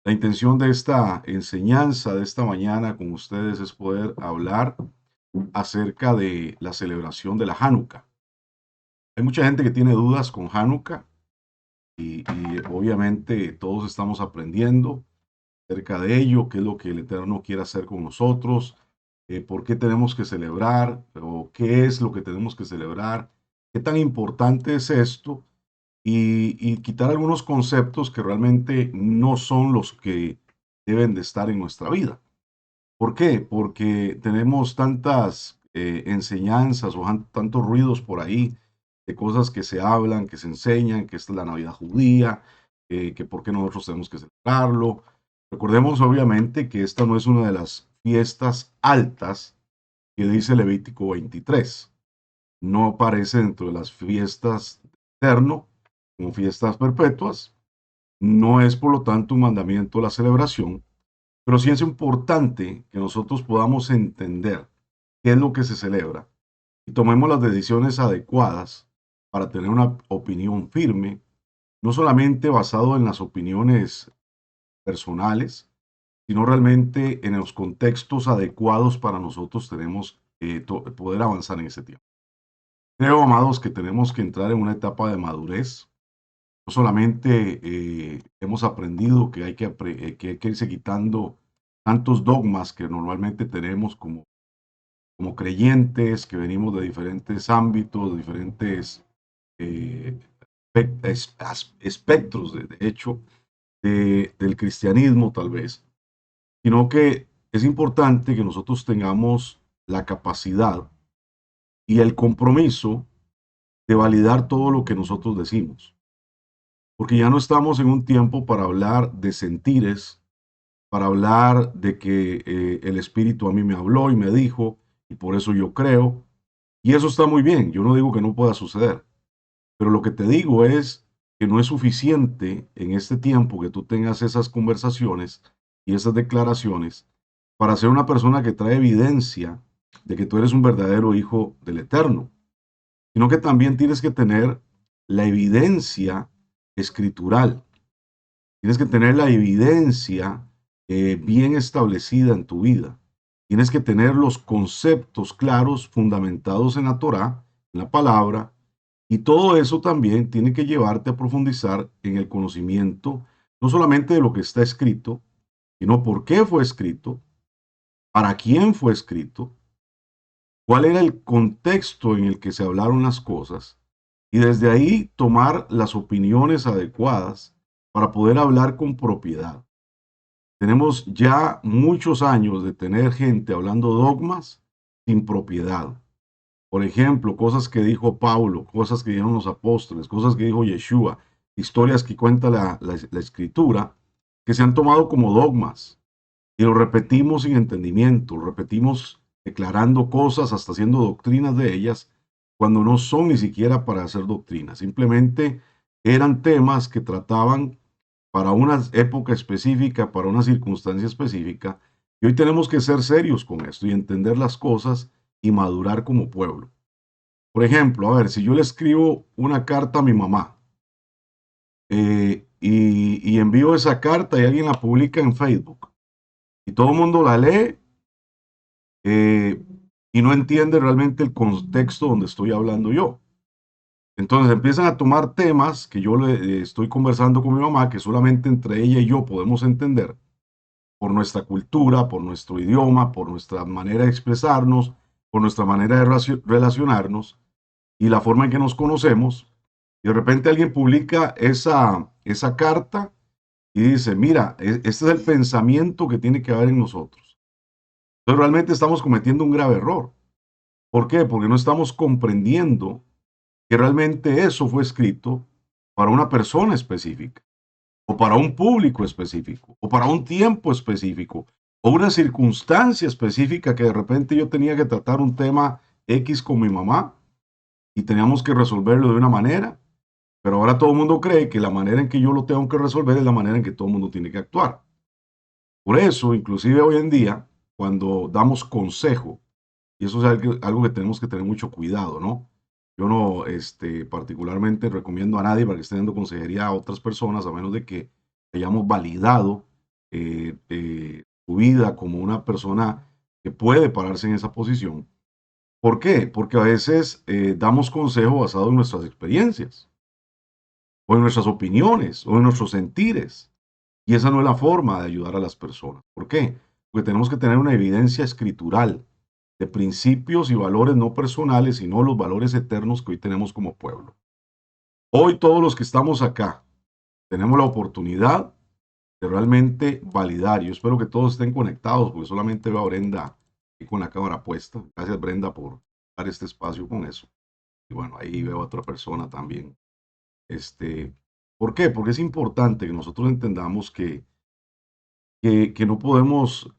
La intención de esta enseñanza de esta mañana con ustedes es poder hablar acerca de la celebración de la Hanukkah. Hay mucha gente que tiene dudas con Hanukkah y obviamente todos estamos aprendiendo acerca de ello, qué es lo que el Eterno quiere hacer con nosotros, por qué tenemos que celebrar o qué es lo que tenemos que celebrar, qué tan importante es esto y quitar algunos conceptos que realmente no son los que deben de estar en nuestra vida. ¿Por qué? Porque tenemos tantas enseñanzas o tantos ruidos por ahí de cosas que se hablan, que se enseñan, que esta es la Navidad judía, que por qué nosotros tenemos que celebrarlo. Recordemos obviamente que esta no es una de las fiestas altas que dice Levítico 23. No aparece dentro de las fiestas de eterno como fiestas perpetuas. No es por lo tanto un mandamiento la celebración, pero sí es importante que nosotros podamos entender qué es lo que se celebra y tomemos las decisiones adecuadas para tener una opinión firme, no solamente basado en las opiniones personales, sino realmente en los contextos adecuados para nosotros tenemos poder avanzar en ese tiempo. Creo, amados, que tenemos que entrar en una etapa de madurez. No solamente hemos aprendido que que hay que irse quitando tantos dogmas que normalmente tenemos como creyentes, que venimos de diferentes ámbitos, de diferentes eh, espectros, de hecho, del cristianismo tal vez, sino que es importante que nosotros tengamos la capacidad y el compromiso de validar todo lo que nosotros decimos, porque ya no estamos en un tiempo para hablar de sentires, para hablar de que el Espíritu a mí me habló y me dijo, y por eso yo creo, y eso está muy bien, yo no digo que no pueda suceder, pero lo que te digo es que no es suficiente en este tiempo que tú tengas esas conversaciones y esas declaraciones para ser una persona que trae evidencia de que tú eres un verdadero hijo del Eterno, sino que también tienes que tener la evidencia escritural, tienes que tener la evidencia bien establecida en tu vida, tienes que tener los conceptos claros, fundamentados en la Torá, en la palabra, y todo eso también tiene que llevarte a profundizar en el conocimiento, no solamente de lo que está escrito, sino por qué fue escrito, para quién fue escrito, cuál era el contexto en el que se hablaron las cosas, y desde ahí tomar las opiniones adecuadas para poder hablar con propiedad. Tenemos ya muchos años de tener gente hablando dogmas sin propiedad. Por ejemplo, cosas que dijo Pablo, cosas que dijeron los apóstoles, cosas que dijo Yeshua, historias que cuenta la escritura, que se han tomado como dogmas y lo repetimos sin entendimiento, lo repetimos declarando cosas, hasta haciendo doctrinas de ellas, cuando no son ni siquiera para hacer doctrinas. Simplemente eran temas que trataban para una época específica, para una circunstancia específica, y hoy tenemos que ser serios con esto y entender las cosas y madurar como pueblo. Por ejemplo, a ver, si yo le escribo una carta a mi mamá y envío esa carta y alguien la publica en Facebook y todo el mundo la lee eh, y no entiende realmente el contexto donde estoy hablando yo. Entonces empiezan a tomar temas que yo le estoy conversando con mi mamá, que solamente entre ella y yo podemos entender por nuestra cultura, por nuestro idioma, por nuestra manera de expresarnos, por nuestra manera de relacionarnos y la forma en que nos conocemos. Y de repente alguien publica esa carta y dice, mira, este es el pensamiento que tiene que haber en nosotros. Entonces realmente estamos cometiendo un grave error. ¿Por qué? Porque no estamos comprendiendo que realmente eso fue escrito para una persona específica, o para un público específico, o para un tiempo específico, o una circunstancia específica que de repente yo tenía que tratar un tema X con mi mamá y teníamos que resolverlo de una manera, pero ahora todo el mundo cree que la manera en que yo lo tengo que resolver es la manera en que todo el mundo tiene que actuar. Por eso, inclusive hoy en día, cuando damos consejo, y eso es algo que tenemos que tener mucho cuidado, ¿no? Yo no particularmente recomiendo a nadie para que esté dando consejería a otras personas, a menos de que hayamos validado su vida como una persona que puede pararse en esa posición. ¿Por qué? Porque a veces damos consejo basado en nuestras experiencias, o en nuestras opiniones, o en nuestros sentires. Y esa no es la forma de ayudar a las personas. ¿Por qué? Porque tenemos que tener una evidencia escritural de principios y valores no personales, sino los valores eternos que hoy tenemos como pueblo. Hoy todos los que estamos acá tenemos la oportunidad de realmente validar. Yo espero que todos estén conectados, porque solamente veo a Brenda aquí con la cámara puesta. Gracias, Brenda, por dar este espacio con eso. Y bueno, ahí veo a otra persona también. Este, ¿Por qué? Porque es importante que nosotros entendamos que no podemos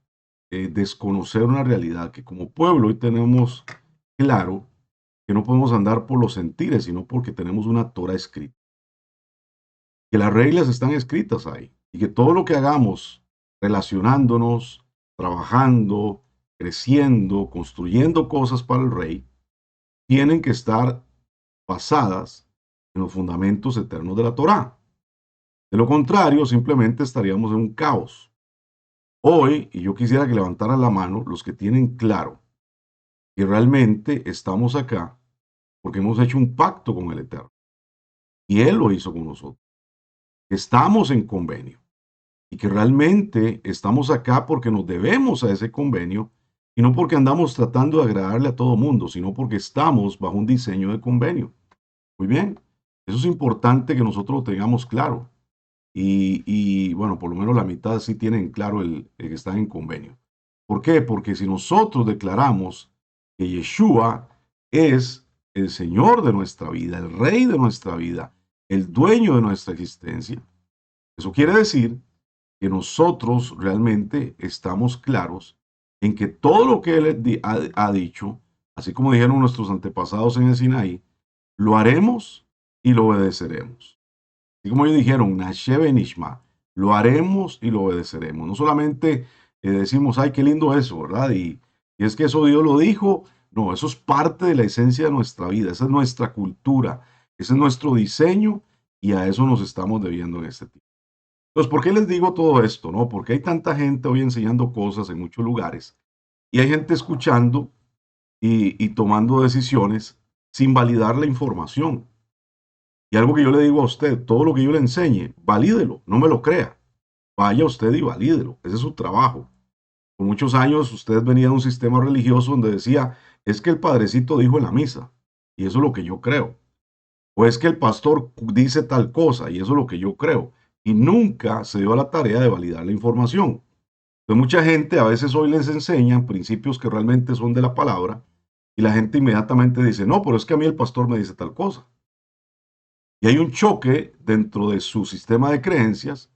desconocer una realidad, que como pueblo hoy tenemos claro que no podemos andar por los sentires, sino porque tenemos una Torah escrita. Que las reglas están escritas ahí y que todo lo que hagamos relacionándonos, trabajando, creciendo, construyendo cosas para el rey, tienen que estar basadas en los fundamentos eternos de la Torá. De lo contrario, simplemente estaríamos en un caos. Hoy, y yo quisiera que levantaran la mano los que tienen claro que realmente estamos acá porque hemos hecho un pacto con el Eterno y Él lo hizo con nosotros. Estamos en convenio y que realmente estamos acá porque nos debemos a ese convenio y no porque andamos tratando de agradarle a todo mundo, sino porque estamos bajo un diseño de convenio. Muy bien, eso es importante que nosotros lo tengamos claro. Bueno, por lo menos la mitad sí tienen claro el que están en convenio. ¿Por qué? Porque si nosotros declaramos que Yeshua es el Señor de nuestra vida, el Rey de nuestra vida, el dueño de nuestra existencia, eso quiere decir que nosotros realmente estamos claros en que todo lo que Él ha dicho, así como dijeron nuestros antepasados en el Sinaí, lo haremos y lo obedeceremos. Así como ellos dijeron, Nasheve Nishma, lo haremos y lo obedeceremos. No solamente decimos, ay, qué lindo eso, ¿verdad? Y es que eso Dios lo dijo. No, eso es parte de la esencia de nuestra vida, esa es nuestra cultura, ese es nuestro diseño y a eso nos estamos debiendo en este tiempo. Entonces, ¿por qué les digo todo esto? No, porque hay tanta gente hoy enseñando cosas en muchos lugares y hay gente escuchando y tomando decisiones sin validar la información. Y algo que yo le digo a usted, todo lo que yo le enseñe, valídelo, no me lo crea. Vaya usted y valídelo, ese es su trabajo. Por muchos años usted venía de un sistema religioso donde decía, es que el padrecito dijo en la misa, y eso es lo que yo creo. O es que el pastor dice tal cosa, y eso es lo que yo creo. Y nunca se dio a la tarea de validar la información. Entonces mucha gente a veces hoy les enseñan principios que realmente son de la palabra, y la gente inmediatamente dice, no, pero es que a mí el pastor me dice tal cosa. Y hay un choque dentro de su sistema de creencias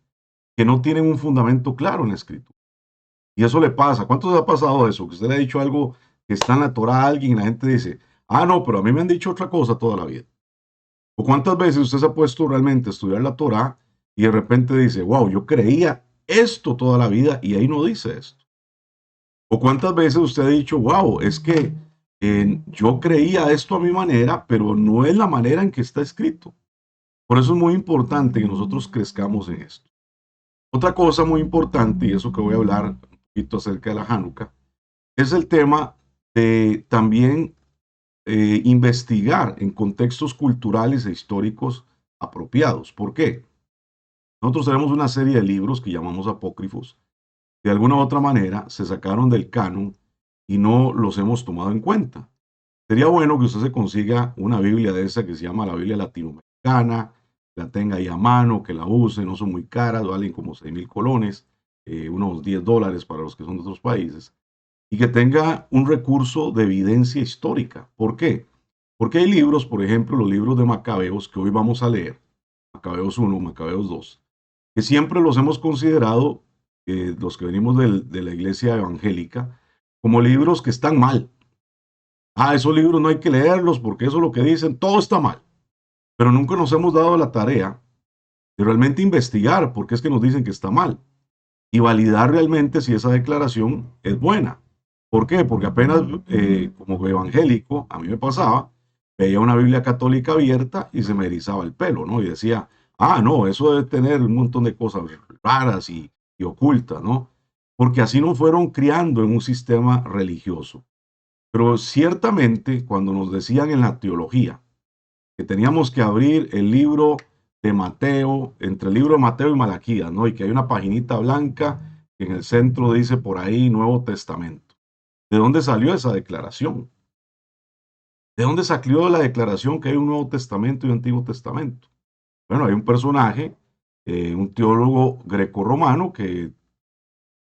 que no tienen un fundamento claro en la escritura. Y eso le pasa. ¿Cuántos ha pasado eso? Que usted le ha dicho algo que está en la Torah a alguien y la gente dice, ah, no, pero a mí me han dicho otra cosa toda la vida. ¿O cuántas veces usted se ha puesto realmente a estudiar la Torah y de repente dice, wow, yo creía esto toda la vida y ahí no dice esto? ¿O cuántas veces usted ha dicho, wow, es que yo creía esto a mi manera, pero no es la manera en que está escrito? Por eso es muy importante que nosotros crezcamos en esto. Otra cosa muy importante, y eso que voy a hablar un poquito acerca de la Hanukkah, es el tema de también investigar en contextos culturales e históricos apropiados. ¿Por qué? Nosotros tenemos una serie de libros que llamamos apócrifos, que de alguna u otra manera se sacaron del canon y no los hemos tomado en cuenta. Sería bueno que usted se consiga una Biblia de esa que se llama la Biblia latinoamericana, la tenga ahí a mano, que la use, no son muy caras, valen como 6,000 colones, unos $10 para los que son de otros países, y que tenga un recurso de evidencia histórica. ¿Por qué? Porque hay libros, por ejemplo, los libros de Macabeos que hoy vamos a leer, Macabeos 1, Macabeos 2, que siempre los hemos considerado, los que venimos de la iglesia evangélica, como libros que están mal. Ah, esos libros no hay que leerlos porque eso es lo que dicen, todo está mal. Pero nunca nos hemos dado la tarea de realmente investigar por qué es que nos dicen que está mal y validar realmente si esa declaración es buena. ¿Por qué? Porque apenas como evangélico, a mí me pasaba, veía una Biblia católica abierta y se me erizaba el pelo, ¿no? Y decía, ah, no, eso debe tener un montón de cosas raras y y oculta, ¿no? Porque así nos fueron criando en un sistema religioso. Pero ciertamente, cuando nos decían en la teología que teníamos que abrir el libro de Mateo, entre el libro de Mateo y Malaquías, ¿no? Y que hay una paginita blanca que en el centro dice por ahí Nuevo Testamento. ¿De dónde salió esa declaración? ¿De dónde salió la declaración que hay un Nuevo Testamento y un Antiguo Testamento? Bueno, hay un personaje, un teólogo grecorromano que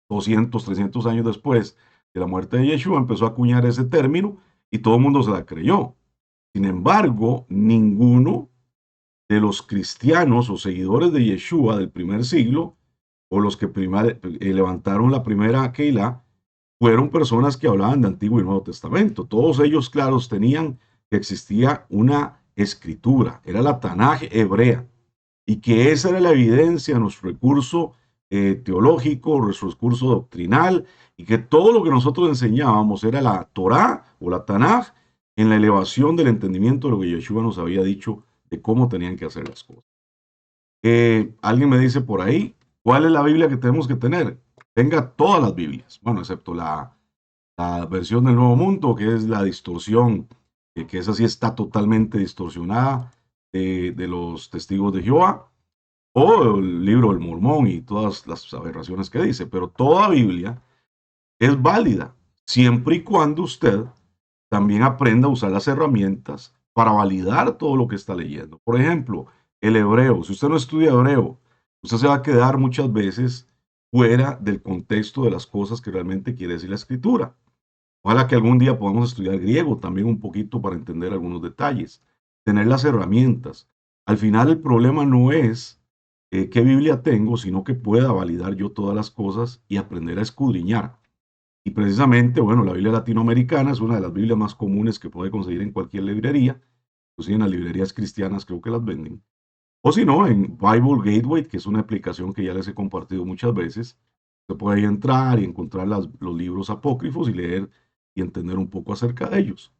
200, 300 años después de la muerte de Yeshua empezó a acuñar ese término y todo el mundo se la creyó. Sin embargo, ninguno de los cristianos o seguidores de Yeshua del primer siglo o los que levantaron la primera Keilah fueron personas que hablaban de Antiguo y Nuevo Testamento. Todos ellos, claros, tenían que existía una escritura, era la Tanaj hebrea, y que esa era la evidencia, nuestro recurso teológico, nuestro recurso doctrinal, y que todo lo que nosotros enseñábamos era la Torá o la Tanaj en la elevación del entendimiento de lo que Yeshua nos había dicho de cómo tenían que hacer las cosas. Alguien me dice por ahí, ¿cuál es la Biblia que tenemos que tener? Tenga todas las Biblias, bueno, excepto la versión del Nuevo Mundo, que es la distorsión, que esa sí está totalmente distorsionada de los testigos de Jehová, o el libro del Mormón y todas las aberraciones que dice, pero toda Biblia es válida, siempre y cuando usted también aprenda a usar las herramientas para validar todo lo que está leyendo. Por ejemplo, el hebreo. Si usted no estudia hebreo, usted se va a quedar muchas veces fuera del contexto de las cosas que realmente quiere decir la escritura. Ojalá que algún día podamos estudiar griego también un poquito para entender algunos detalles, tener las herramientas. Al final el problema no es qué Biblia tengo, sino que pueda validar yo todas las cosas y aprender a escudriñar. Y precisamente, bueno, la Biblia latinoamericana es una de las Biblias más comunes que puede conseguir en cualquier librería, inclusive en las librerías cristianas creo que las venden. O si no, en Bible Gateway, que es una aplicación que ya les he compartido muchas veces, se puede ahí entrar y encontrar los libros apócrifos y leer y entender un poco acerca de ellos.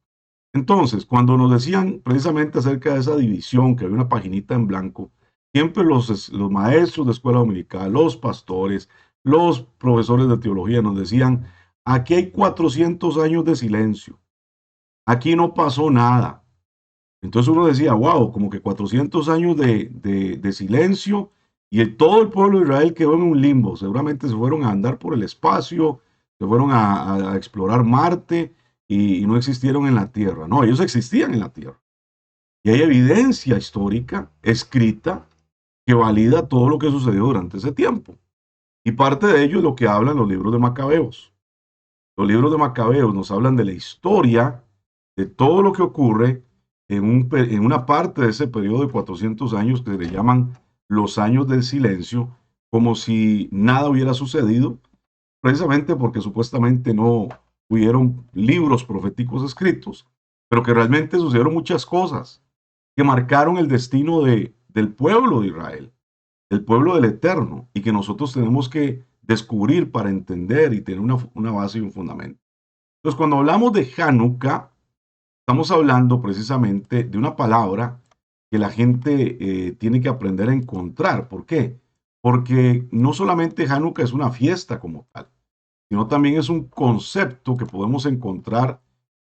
Entonces, cuando nos decían precisamente acerca de esa división, que había una paginita en blanco, siempre los maestros de escuela dominical, los pastores, los profesores de teología nos decían, aquí hay 400 años de silencio, aquí no pasó nada. Entonces uno decía, wow, como que 400 años de silencio y todo el pueblo de Israel quedó en un limbo. Seguramente se fueron a andar por el espacio, se fueron a explorar Marte y no existieron en la Tierra. No, ellos existían en la Tierra. Y hay evidencia histórica escrita que valida todo lo que sucedió durante ese tiempo. Y parte de ello es lo que hablan los libros de Macabeos. Los libros de Macabeos nos hablan de la historia, de todo lo que ocurre en una parte de ese periodo de 400 años que le llaman los años del silencio, como si nada hubiera sucedido, precisamente porque supuestamente no hubieron libros proféticos escritos, pero que realmente sucedieron muchas cosas que marcaron el destino del pueblo de Israel, del pueblo del Eterno, y que nosotros tenemos que descubrir para entender y tener una base y un fundamento. Entonces, cuando hablamos de Hanukkah, estamos hablando precisamente de una palabra que la gente tiene que aprender a encontrar. ¿Por qué? Porque no solamente Hanukkah es una fiesta como tal, sino también es un concepto que podemos encontrar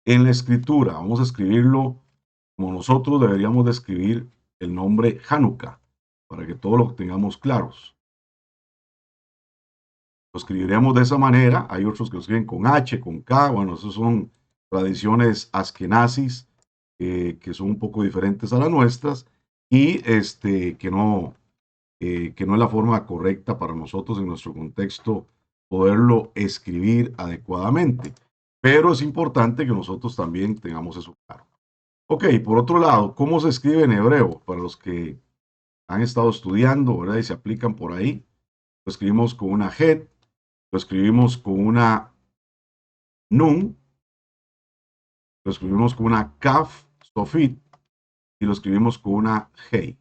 en la escritura. Vamos a escribirlo como nosotros deberíamos de escribir el nombre Hanukkah, para que todos lo tengamos claros. Lo escribiremos de esa manera. Hay otros que lo escriben con H, con K. Bueno, esas son tradiciones askenazis que son un poco diferentes a las nuestras y que no es la forma correcta para nosotros en nuestro contexto poderlo escribir adecuadamente. Pero es importante que nosotros también tengamos eso claro. Ok, por otro lado, ¿cómo se escribe en hebreo? Para los que han estado estudiando, ¿verdad? Y se aplican por ahí. Lo escribimos con una het, lo escribimos con una nun, lo escribimos con una kaf, sofit, y lo escribimos con una hei.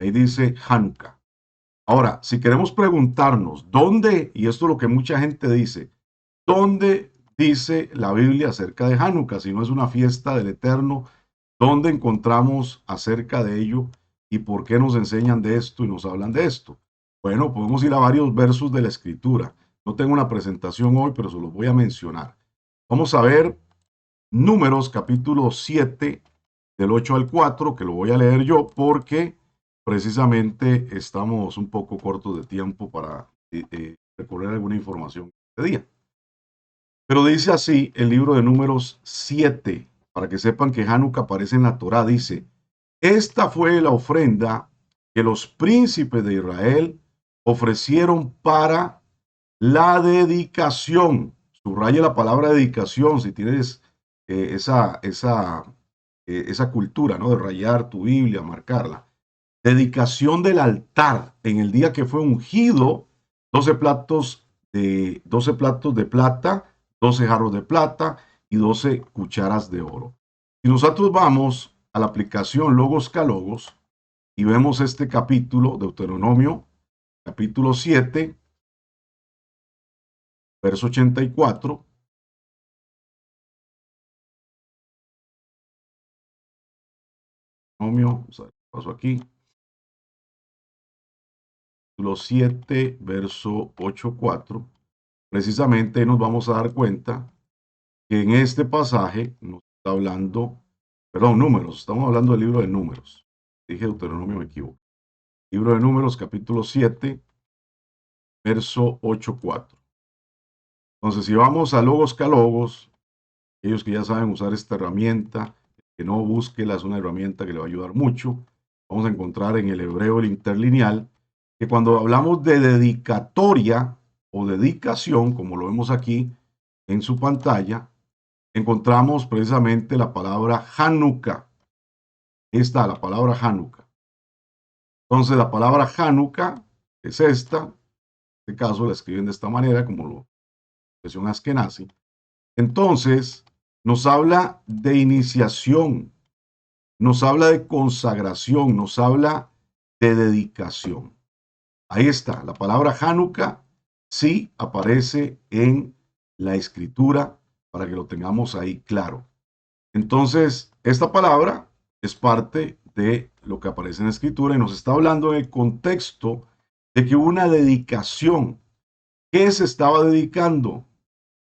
Ahí dice Hanukkah. Ahora, si queremos preguntarnos dónde, y esto es lo que mucha gente dice, ¿dónde dice la Biblia acerca de Hanukkah? Si no es una fiesta del Eterno, ¿dónde encontramos acerca de ello y por qué nos enseñan de esto y nos hablan de esto? Bueno, podemos ir a varios versos de la Escritura. No tengo una presentación hoy, pero se los voy a mencionar. Vamos a ver Números capítulo 7, del 8 al 4, que lo voy a leer yo porque precisamente estamos un poco cortos de tiempo para recorrer alguna información este día. Pero dice así el libro de Números 7, para que sepan que Hanukkah aparece en la Torá, dice: esta fue la ofrenda que los príncipes de Israel ofrecieron para la dedicación. Subraya la palabra dedicación si tienes esa cultura, ¿no? De rayar tu Biblia, marcarla. Dedicación del altar en el día que fue ungido, 12 platos de plata, 12 jarros de plata y 12 cucharas de oro. Si nosotros vamos a la aplicación Logos Calogos y vemos este capítulo, Deuteronomio, capítulo 7, verso 84. Deuteronomio, paso aquí, capítulo 7, verso 8.4. Precisamente nos vamos a dar cuenta que en este pasaje nos está hablando, perdón, números, estamos hablando del libro de números. Dije Deuteronomio, me equivoco. Libro de Números, capítulo 7, verso 8.4. Entonces, si vamos a Logos Calogos, aquellos que ya saben usar esta herramienta, que no búsquela, es una herramienta que le va a ayudar mucho. Vamos a encontrar en el hebreo el interlineal que cuando hablamos de dedicatoria o dedicación, como lo vemos aquí en su pantalla, encontramos precisamente la palabra Hanukkah. Está la palabra Hanukkah. Entonces, la palabra Hanukkah es esta. En este caso la escriben de esta manera, como lo expresión Askenazi. Entonces, nos habla de iniciación, nos habla de consagración, nos habla de dedicación. Ahí está, la palabra Hanukkah sí aparece en la escritura para que lo tengamos ahí claro. Entonces, esta palabra es parte de lo que aparece en la escritura y nos está hablando en el contexto de que hubo una dedicación. ¿Qué se estaba dedicando?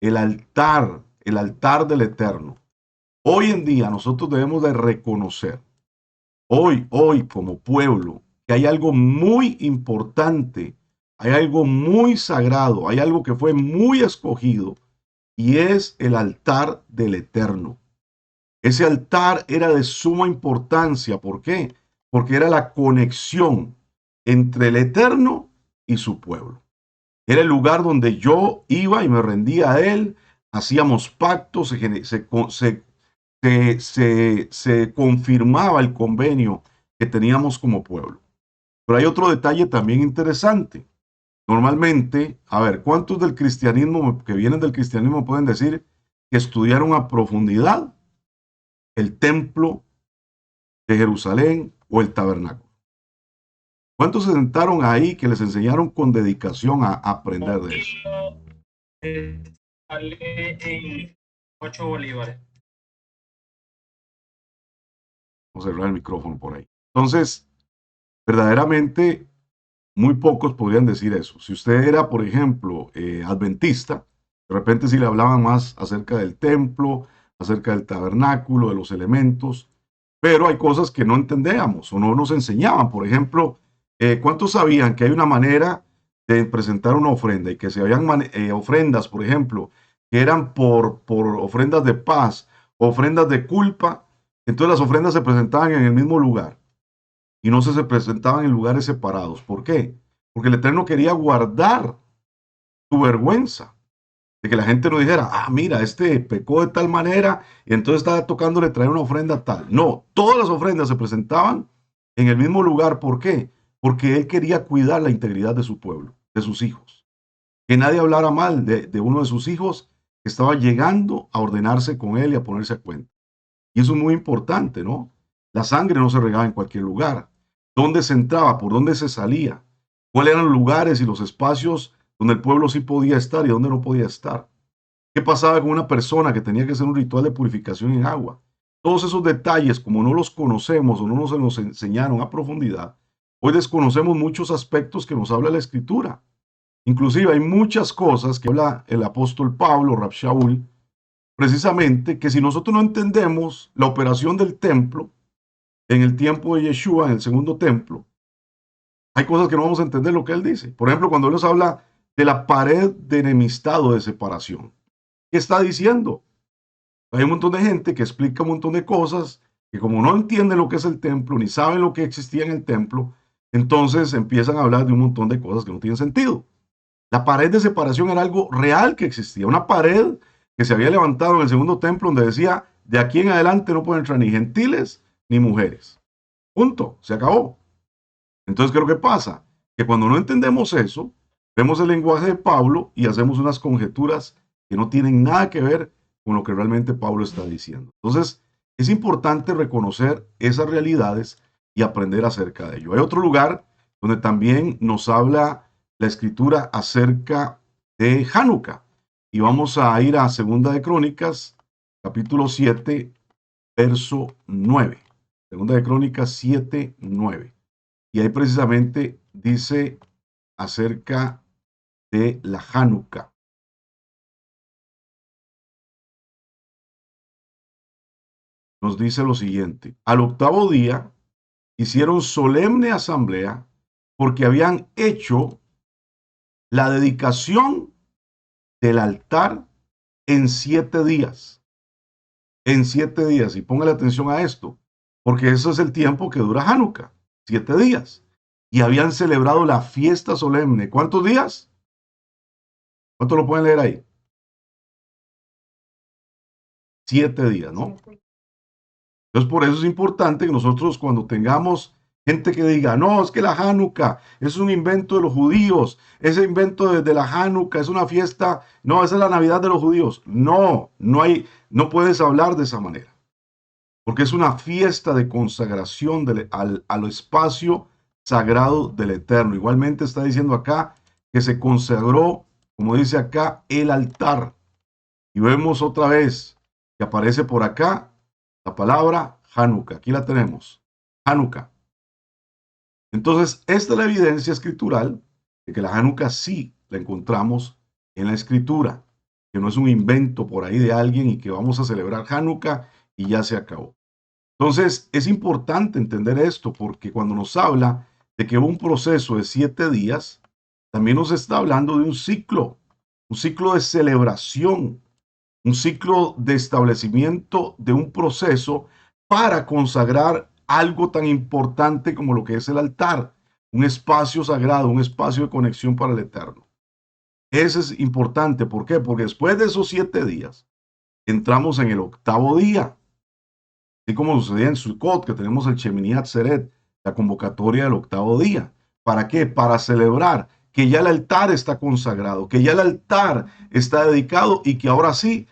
El altar del Eterno. Hoy en día nosotros debemos de reconocer, hoy como pueblo, que hay algo muy importante, hay algo muy sagrado, hay algo que fue muy escogido y es el altar del Eterno. Ese altar era de suma importancia. ¿Por qué? Porque era la conexión entre el Eterno y su pueblo. Era el lugar donde yo iba y me rendía a Él, hacíamos pactos, se confirmaba el convenio que teníamos como pueblo. Pero hay otro detalle también interesante. Normalmente, a ver, ¿cuántos del cristianismo que vienen del cristianismo pueden decir que estudiaron a profundidad el templo de Jerusalén o el tabernáculo? ¿Cuántos se sentaron ahí que les enseñaron con dedicación a aprender de eso? Sale en 8 bolívares. Vamos a cerrar el micrófono por ahí. Entonces, verdaderamente, muy pocos podrían decir eso. Si usted era, por ejemplo, adventista, de repente sí le hablaban más acerca del templo, acerca del tabernáculo, de los elementos, pero hay cosas que no entendíamos o no nos enseñaban. Por ejemplo, ¿cuántos sabían que hay una manera de presentar una ofrenda y que se habían ofrendas, por ejemplo, que eran por ofrendas de paz, ofrendas de culpa? Entonces las ofrendas se presentaban en el mismo lugar y no se presentaban en lugares separados. ¿Por qué? Porque el Eterno quería guardar tu vergüenza, de que la gente no dijera, ah, mira, este pecó de tal manera y entonces estaba tocándole traer una ofrenda tal. No, todas las ofrendas se presentaban en el mismo lugar. ¿Por qué? Porque Él quería cuidar la integridad de su pueblo, de sus hijos. Que nadie hablara mal de uno de sus hijos que estaba llegando a ordenarse con Él y a ponerse a cuenta. Y eso es muy importante, ¿no? La sangre no se regaba en cualquier lugar. ¿Dónde se entraba? ¿Por dónde se salía? ¿Cuáles eran los lugares y los espacios donde el pueblo sí podía estar y donde no podía estar? ¿Qué pasaba con una persona que tenía que hacer un ritual de purificación en agua? Todos esos detalles, como no los conocemos o no nos enseñaron a profundidad, Hoy desconocemos muchos aspectos que nos habla la Escritura. Inclusive hay muchas cosas que habla el apóstol Pablo, Rab Shaul, precisamente que si nosotros no entendemos la operación del templo en el tiempo de Yeshua, en el segundo templo, hay cosas que no vamos a entender lo que él dice. Por ejemplo, cuando él nos habla de la pared de enemistad o de separación, ¿qué está diciendo? Hay un montón de gente que explica un montón de cosas que como no entienden lo que es el templo, ni saben lo que existía en el templo, entonces empiezan a hablar de un montón de cosas que no tienen sentido. La pared de separación era algo real que existía, una pared que se había levantado en el segundo templo donde decía, de aquí en adelante no pueden entrar ni gentiles ni mujeres. Punto, se acabó. Entonces, ¿qué es lo que pasa? Que cuando no entendemos eso, vemos el lenguaje de Pablo y hacemos unas conjeturas que no tienen nada que ver con lo que realmente Pablo está diciendo. Entonces, es importante reconocer esas realidades y aprender acerca de ello. Hay otro lugar donde también nos habla la escritura acerca de Hanukkah. Y vamos a ir a Segunda de Crónicas, capítulo 7, verso 9. Segunda de Crónicas 7, 9. Y ahí precisamente dice acerca de la Hanukkah. Nos dice lo siguiente: al octavo día hicieron solemne asamblea porque habían hecho la dedicación del altar en 7 días. En 7 días. Y póngale atención a esto, porque eso es el tiempo que dura Hanukkah, 7 días. Y habían celebrado la fiesta solemne. ¿Cuántos días? ¿Cuánto lo pueden leer ahí? 7 días, ¿no? Entonces, por eso es importante que nosotros cuando tengamos gente que diga, no, es que la Hanukkah es un invento de los judíos, ese invento de la Hanukkah es una fiesta, no, esa es la Navidad de los judíos. No, no puedes hablar de esa manera, porque es una fiesta de consagración al espacio sagrado del Eterno. Igualmente está diciendo acá que se consagró, como dice acá, el altar. Y vemos otra vez que aparece por acá la palabra Hanukkah. Aquí la tenemos. Hanukkah. Entonces, esta es la evidencia escritural de que la Hanukkah sí la encontramos en la escritura, que no es un invento por ahí de alguien y que vamos a celebrar Hanukkah y ya se acabó. Entonces, es importante entender esto porque cuando nos habla de que hubo un proceso de 7 días, también nos está hablando de un ciclo de celebración, un ciclo de establecimiento de un proceso para consagrar algo tan importante como lo que es el altar, un espacio sagrado, un espacio de conexión para el Eterno. Ese es importante, ¿por qué? Porque después de esos 7 días, entramos en el octavo día, así como sucedía en Sukkot, que tenemos el Shemini Atzeret, la convocatoria del octavo día. ¿Para qué? Para celebrar que ya el altar está consagrado, que ya el altar está dedicado y que ahora sí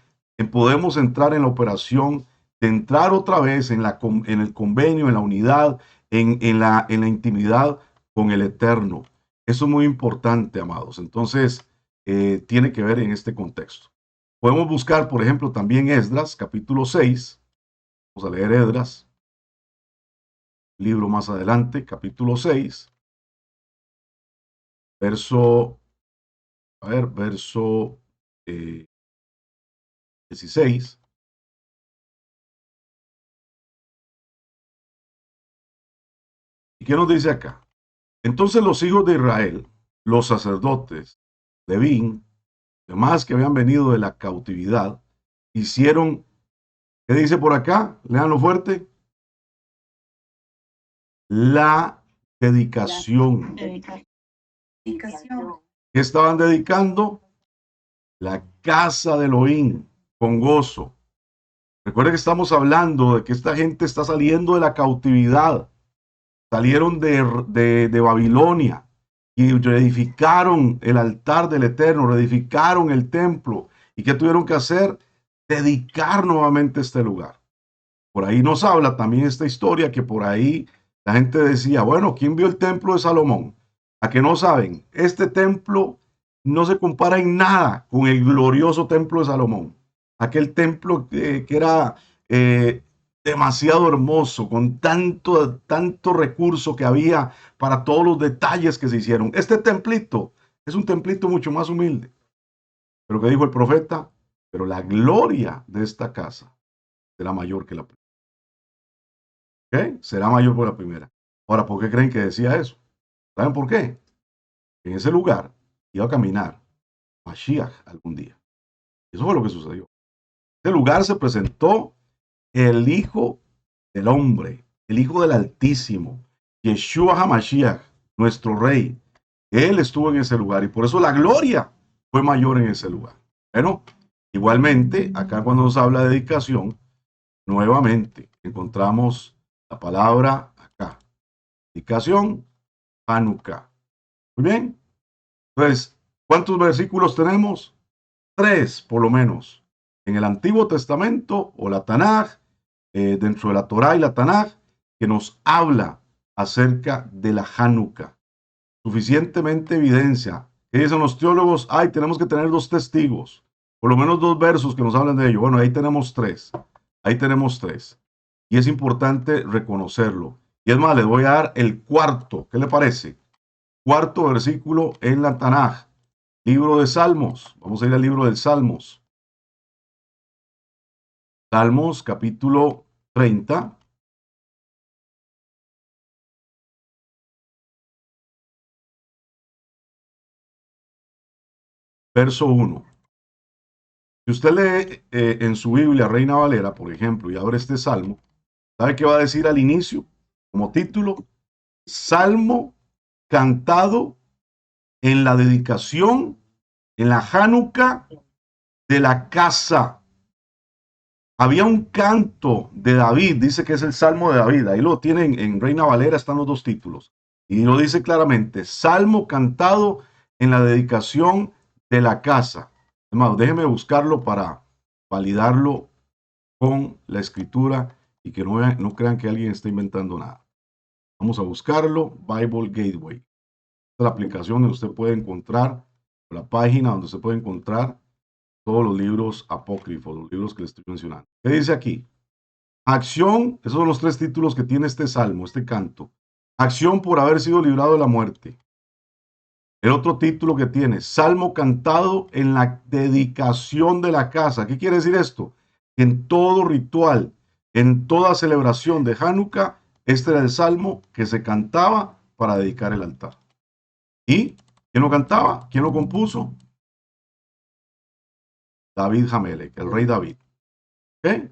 podemos entrar en la operación de entrar otra vez en el convenio, en la unidad, en la intimidad con el Eterno. Eso es muy importante, amados. Entonces, tiene que ver en este contexto. Podemos buscar, por ejemplo, también Esdras, capítulo 6. Vamos a leer Esdras, libro más adelante, capítulo 6, verso 16. ¿Y qué nos dice acá? Entonces los hijos de Israel, los sacerdotes, Levín, demás que habían venido de la cautividad, hicieron, ¿qué dice por acá? Leanlo fuerte. La dedicación. ¿Qué estaban dedicando? La casa de Elohim, con gozo. Recuerden que estamos hablando de que esta gente está saliendo de la cautividad. Salieron de Babilonia y reedificaron el altar del Eterno, reedificaron el templo. ¿Y qué tuvieron que hacer? Dedicar nuevamente este lugar. Por ahí nos habla también esta historia que por ahí la gente decía, bueno, ¿quién vio el templo de Salomón? ¿A que no saben? Este templo no se compara en nada con el glorioso templo de Salomón. Aquel templo que era demasiado hermoso, con tanto recurso que había para todos los detalles que se hicieron. Este templito es un templito mucho más humilde. Pero ¿qué dijo el profeta? Pero la gloria de esta casa será mayor que la primera. ¿Okay? Será mayor que la primera. Ahora, ¿por qué creen que decía eso? ¿Saben por qué? En ese lugar iba a caminar Mashiach algún día. Eso fue lo que sucedió. En ese lugar se presentó el Hijo del Hombre, el Hijo del Altísimo, Yeshua HaMashiach, nuestro Rey. Él estuvo en ese lugar y por eso la gloria fue mayor en ese lugar. Bueno, igualmente, acá cuando nos habla de dedicación, nuevamente encontramos la palabra acá. Dedicación, Hanukkah. Muy bien. Entonces, ¿cuántos versículos tenemos? 3, por lo menos. En el Antiguo Testamento o la Tanaj, dentro de la Torá y la Tanaj, que nos habla acerca de la Hanukkah. Suficientemente evidencia. ¿Qué dicen los teólogos? Ay, tenemos que tener 2 testigos. Por lo menos 2 versos que nos hablan de ello. Bueno, ahí tenemos 3. Ahí tenemos 3. Y es importante reconocerlo. Y es más, les voy a dar el cuarto. ¿Qué le parece? Cuarto versículo en la Tanaj. Libro de Salmos. Vamos a ir al libro de Salmos. Salmos capítulo 30. Verso 1. Si usted lee en su Biblia Reina Valera, por ejemplo, y abre este salmo, ¿sabe qué va a decir al inicio? Como título, Salmo cantado en la dedicación, en la Hanukkah de la casa. Había un canto de David, dice que es el Salmo de David, ahí lo tienen en Reina Valera, están los 2 títulos. Y lo dice claramente, Salmo cantado en la dedicación de la casa. Además, déjeme buscarlo para validarlo con la escritura y que no crean que alguien está inventando nada. Vamos a buscarlo, Bible Gateway. Esta es la aplicación donde usted puede encontrar, la página donde usted puede encontrar todos los libros apócrifos, los libros que le estoy mencionando. ¿Qué dice aquí? Acción, esos son los 3 títulos que tiene este salmo, este canto. Acción por haber sido librado de la muerte. El otro título que tiene, Salmo cantado en la dedicación de la casa. ¿Qué quiere decir esto? En todo ritual, en toda celebración de Hanukkah, este era el salmo que se cantaba para dedicar el altar. ¿Y quién lo cantaba? ¿Quién lo compuso? David Hamelech, el rey David. ¿Ok?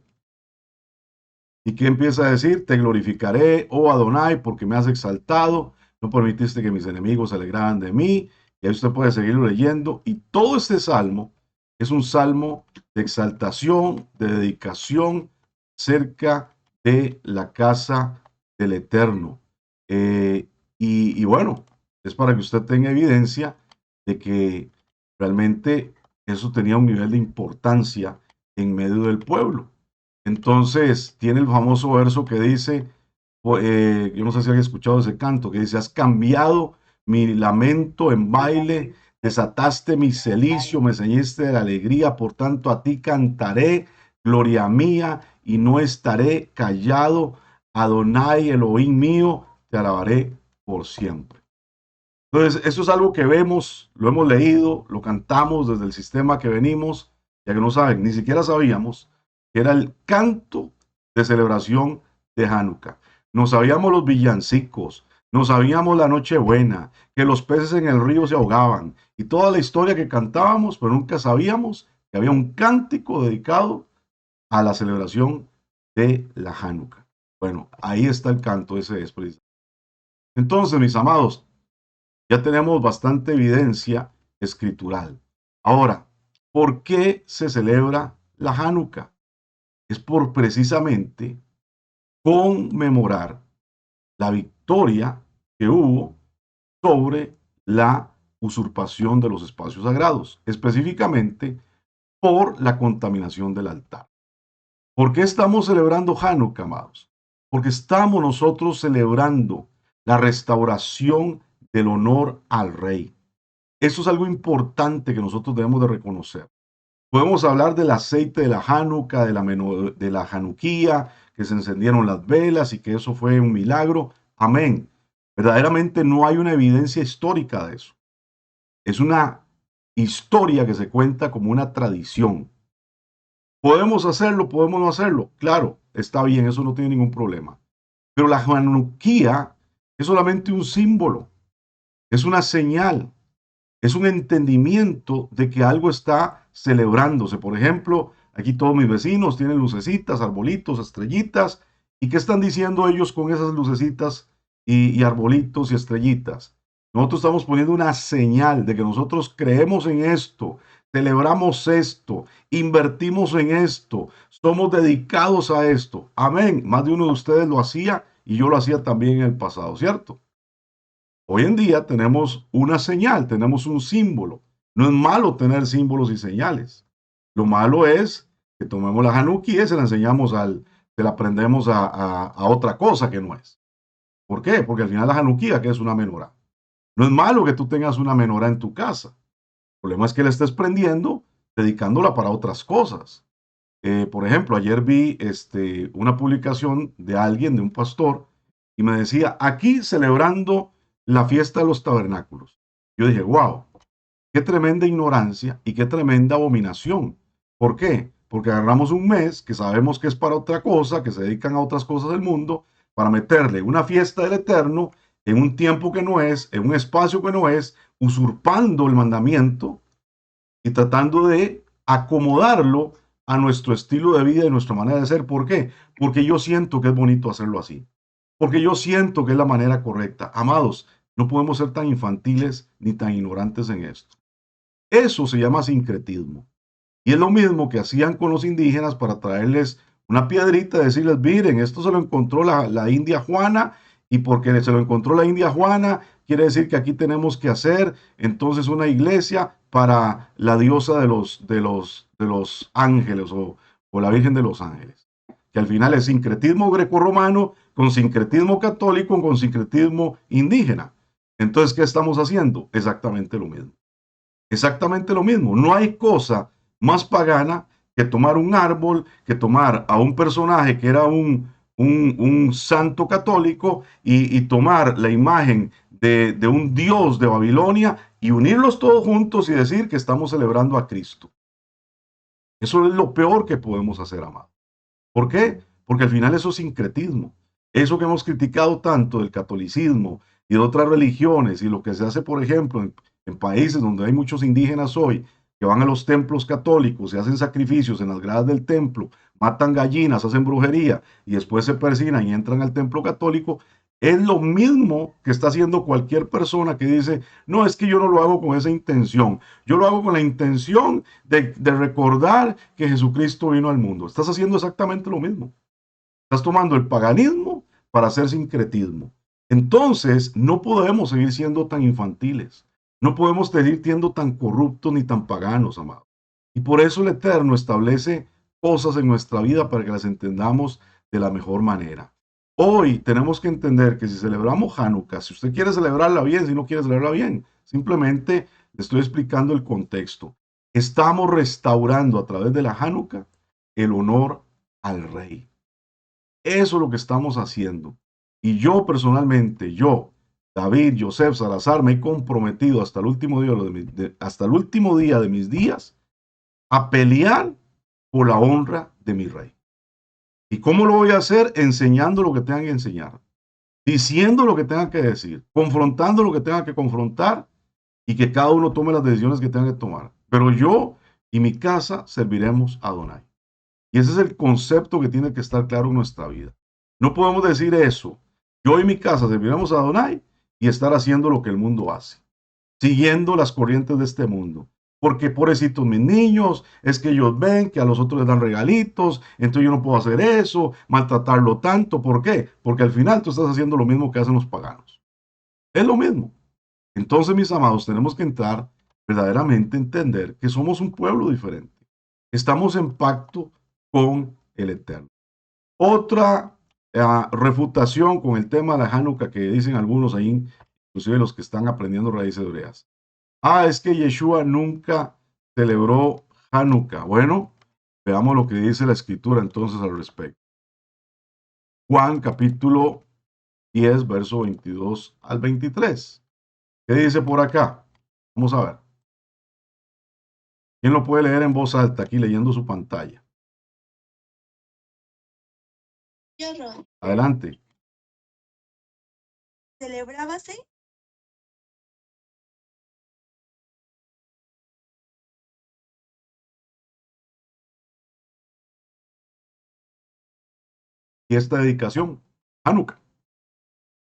¿Y qué empieza a decir? Te glorificaré, oh Adonai, porque me has exaltado, no permitiste que mis enemigos se alegraran de mí. Y ahí usted puede seguir leyendo. Y todo este salmo es un salmo de exaltación, de dedicación cerca de la casa del Eterno. Y bueno, es para que usted tenga evidencia de que realmente eso tenía un nivel de importancia en medio del pueblo. Entonces, tiene el famoso verso que dice, yo no sé si han escuchado ese canto, que dice, has cambiado mi lamento en baile, desataste mi celicio, me ceñiste de la alegría, por tanto a ti cantaré, gloria mía, y no estaré callado, Adonai, Elohim mío, te alabaré por siempre. Entonces, eso es algo que vemos, lo hemos leído, lo cantamos desde el sistema que venimos, ya que no saben, ni siquiera sabíamos que era el canto de celebración de Hanukkah. Nos sabíamos los villancicos, nos sabíamos la Nochebuena, que los peces en el río se ahogaban y toda la historia que cantábamos, pero nunca sabíamos que había un cántico dedicado a la celebración de la Hanukkah. Bueno, ahí está el canto, ese es precisamente. Entonces, mis amados, ya tenemos bastante evidencia escritural. Ahora, ¿por qué se celebra la Hanukkah? Es por precisamente conmemorar la victoria que hubo sobre la usurpación de los espacios sagrados, específicamente por la contaminación del altar. ¿Por qué estamos celebrando Hanukkah, amados? Porque estamos nosotros celebrando la restauración del honor al rey. Eso es algo importante que nosotros debemos de reconocer. Podemos hablar del aceite de la Hanukkah, de la Hanukkía, que se encendieron las velas y que eso fue un milagro. Amén. Verdaderamente no hay una evidencia histórica de eso. Es una historia que se cuenta como una tradición. ¿Podemos hacerlo? ¿Podemos no hacerlo? Claro, está bien, eso no tiene ningún problema. Pero la Hanukkía es solamente un símbolo, es una señal, es un entendimiento de que algo está celebrándose. Por ejemplo, aquí todos mis vecinos tienen lucecitas, arbolitos, estrellitas. ¿Y qué están diciendo ellos con esas lucecitas y arbolitos y estrellitas? Nosotros estamos poniendo una señal de que nosotros creemos en esto, celebramos esto, invertimos en esto, somos dedicados a esto. Amén. Más de uno de ustedes lo hacía y yo lo hacía también en el pasado, ¿cierto? Hoy en día tenemos una señal, tenemos un símbolo. No es malo tener símbolos y señales. Lo malo es que tomemos la Hanukkah y se la enseñamos se la aprendemos a otra cosa que no es. ¿Por qué? Porque al final la Hanukkah, que es una menorá. No es malo que tú tengas una menorá en tu casa. El problema es que la estés prendiendo, dedicándola para otras cosas. Por ejemplo, ayer vi una publicación de alguien, de un pastor, y me decía, aquí celebrando la fiesta de los tabernáculos. Yo dije, wow, qué tremenda ignorancia y qué tremenda abominación. ¿Por qué? Porque agarramos un mes que sabemos que es para otra cosa, que se dedican a otras cosas del mundo, para meterle una fiesta del Eterno en un tiempo que no es, en un espacio que no es, usurpando el mandamiento y tratando de acomodarlo a nuestro estilo de vida y nuestra manera de ser. ¿Por qué? Porque yo siento que es bonito hacerlo así. Porque yo siento que es la manera correcta. Amados, no podemos ser tan infantiles ni tan ignorantes en esto. Eso se llama sincretismo. Y es lo mismo que hacían con los indígenas para traerles una piedrita y decirles, miren, esto se lo encontró la India Juana y porque se lo encontró la India Juana, quiere decir que aquí tenemos que hacer entonces una iglesia para la diosa de los ángeles o la Virgen de los Ángeles. Que al final es sincretismo grecorromano con sincretismo católico con sincretismo indígena. Entonces, ¿qué estamos haciendo? Exactamente lo mismo. Exactamente lo mismo. No hay cosa más pagana que tomar un árbol, que tomar a un personaje que era un santo católico y tomar la imagen de un dios de Babilonia y unirlos todos juntos y decir que estamos celebrando a Cristo. Eso es lo peor que podemos hacer, amado. ¿Por qué? Porque al final eso es sincretismo. Eso que hemos criticado tanto del catolicismo y de otras religiones y lo que se hace, por ejemplo, en países donde hay muchos indígenas hoy, que van a los templos católicos y hacen sacrificios en las gradas del templo, matan gallinas, hacen brujería y después se persignan y entran al templo católico, es lo mismo que está haciendo cualquier persona que dice, no, es que yo no lo hago con esa intención, yo lo hago con la intención de recordar que Jesucristo vino al mundo. Estás haciendo exactamente lo mismo. Estás tomando el paganismo para hacer sincretismo. Entonces, no podemos seguir siendo tan infantiles. No podemos seguir siendo tan corruptos ni tan paganos, amados. Y por eso el Eterno establece cosas en nuestra vida para que las entendamos de la mejor manera. Hoy tenemos que entender que si celebramos Hanukkah, si usted quiere celebrarla bien, si no quiere celebrarla bien, simplemente le estoy explicando el contexto. Estamos restaurando a través de la Hanukkah el honor al rey. Eso es lo que estamos haciendo. Y yo personalmente, yo, David, Joseph, Salazar, me he comprometido hasta el último día hasta el último día de mis días a pelear por la honra de mi rey. ¿Y cómo lo voy a hacer? Enseñando lo que tengan que enseñar, diciendo lo que tengan que decir, confrontando lo que tengan que confrontar y que cada uno tome las decisiones que tenga que tomar. Pero yo y mi casa serviremos a Adonai. Y ese es el concepto que tiene que estar claro en nuestra vida. No podemos decir eso. Yo y mi casa serviremos a Adonai y estar haciendo lo que el mundo hace, siguiendo las corrientes de este mundo. Porque pobrecitos mis niños, es que ellos ven que a los otros les dan regalitos, entonces yo no puedo hacer eso, maltratarlo tanto. ¿Por qué? Porque al final tú estás haciendo lo mismo que hacen los paganos. Es lo mismo. Entonces, mis amados, tenemos que entrar verdaderamente a entender que somos un pueblo diferente. Estamos en pacto con el Eterno. Otra refutación con el tema de la Hanukkah que dicen algunos ahí, inclusive los que están aprendiendo raíces hebreas. Es que Yeshua nunca celebró Hanukkah. Bueno, veamos lo que dice la escritura entonces al respecto. Juan capítulo 10, verso 22 al 23. ¿Qué dice por acá? Vamos a ver. ¿Quién lo puede leer en voz alta aquí leyendo su pantalla? Adelante. Celebrábase Y esta dedicación, Hanukkah.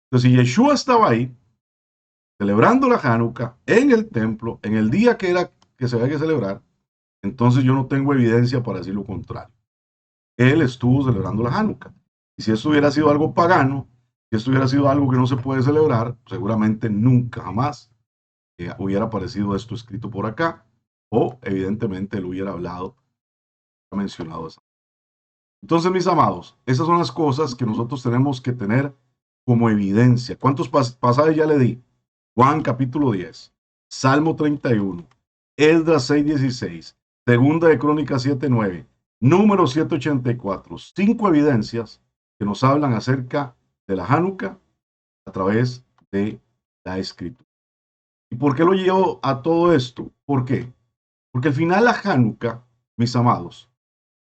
Entonces, si Yeshua estaba ahí, celebrando la Hanukkah en el templo, en el día que era que se había que celebrar, entonces yo no tengo evidencia para decir lo contrario. Él estuvo celebrando la Hanukkah. Y si esto hubiera sido algo pagano, si esto hubiera sido algo que no se puede celebrar, seguramente nunca jamás hubiera aparecido esto escrito por acá, o evidentemente él hubiera hablado, mencionado eso. Entonces, mis amados, esas son las cosas que nosotros tenemos que tener como evidencia. ¿Cuántos pasajes ya le di? Juan capítulo 10, Salmo 31, Esdras 6:16, Segunda de Crónicas 7:9, Número 7:84. 5 evidencias que nos hablan acerca de la Hanukkah a través de la escritura. ¿Y por qué lo llevo a todo esto? ¿Por qué? Porque al final la Hanukkah, mis amados,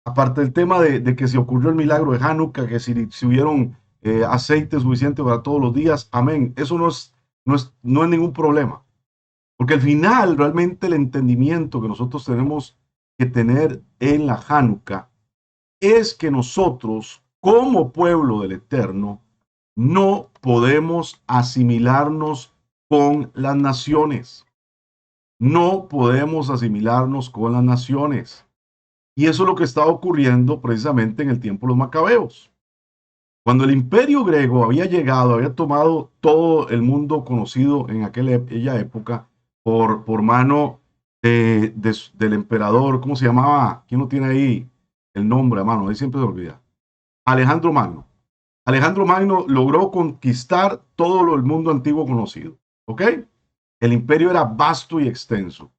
aparte del tema de que se ocurrió el milagro de Hanukkah, que si hubieron aceite suficiente para todos los días, amén, eso no es ningún problema. Porque al final, realmente el entendimiento que nosotros tenemos que tener en la Hanukkah es que nosotros, como pueblo del Eterno, no podemos asimilarnos con las naciones. No podemos asimilarnos con las naciones. Y eso es lo que estaba ocurriendo precisamente en el tiempo de los macabeos. Cuando el imperio griego había llegado, había tomado todo el mundo conocido en aquella época por mano del emperador, ¿cómo se llamaba? ¿Quién no tiene ahí el nombre a mano? Ahí siempre se olvida. Alejandro Magno. Alejandro Magno logró conquistar todo el mundo antiguo conocido. ¿Ok? El imperio era vasto y extenso.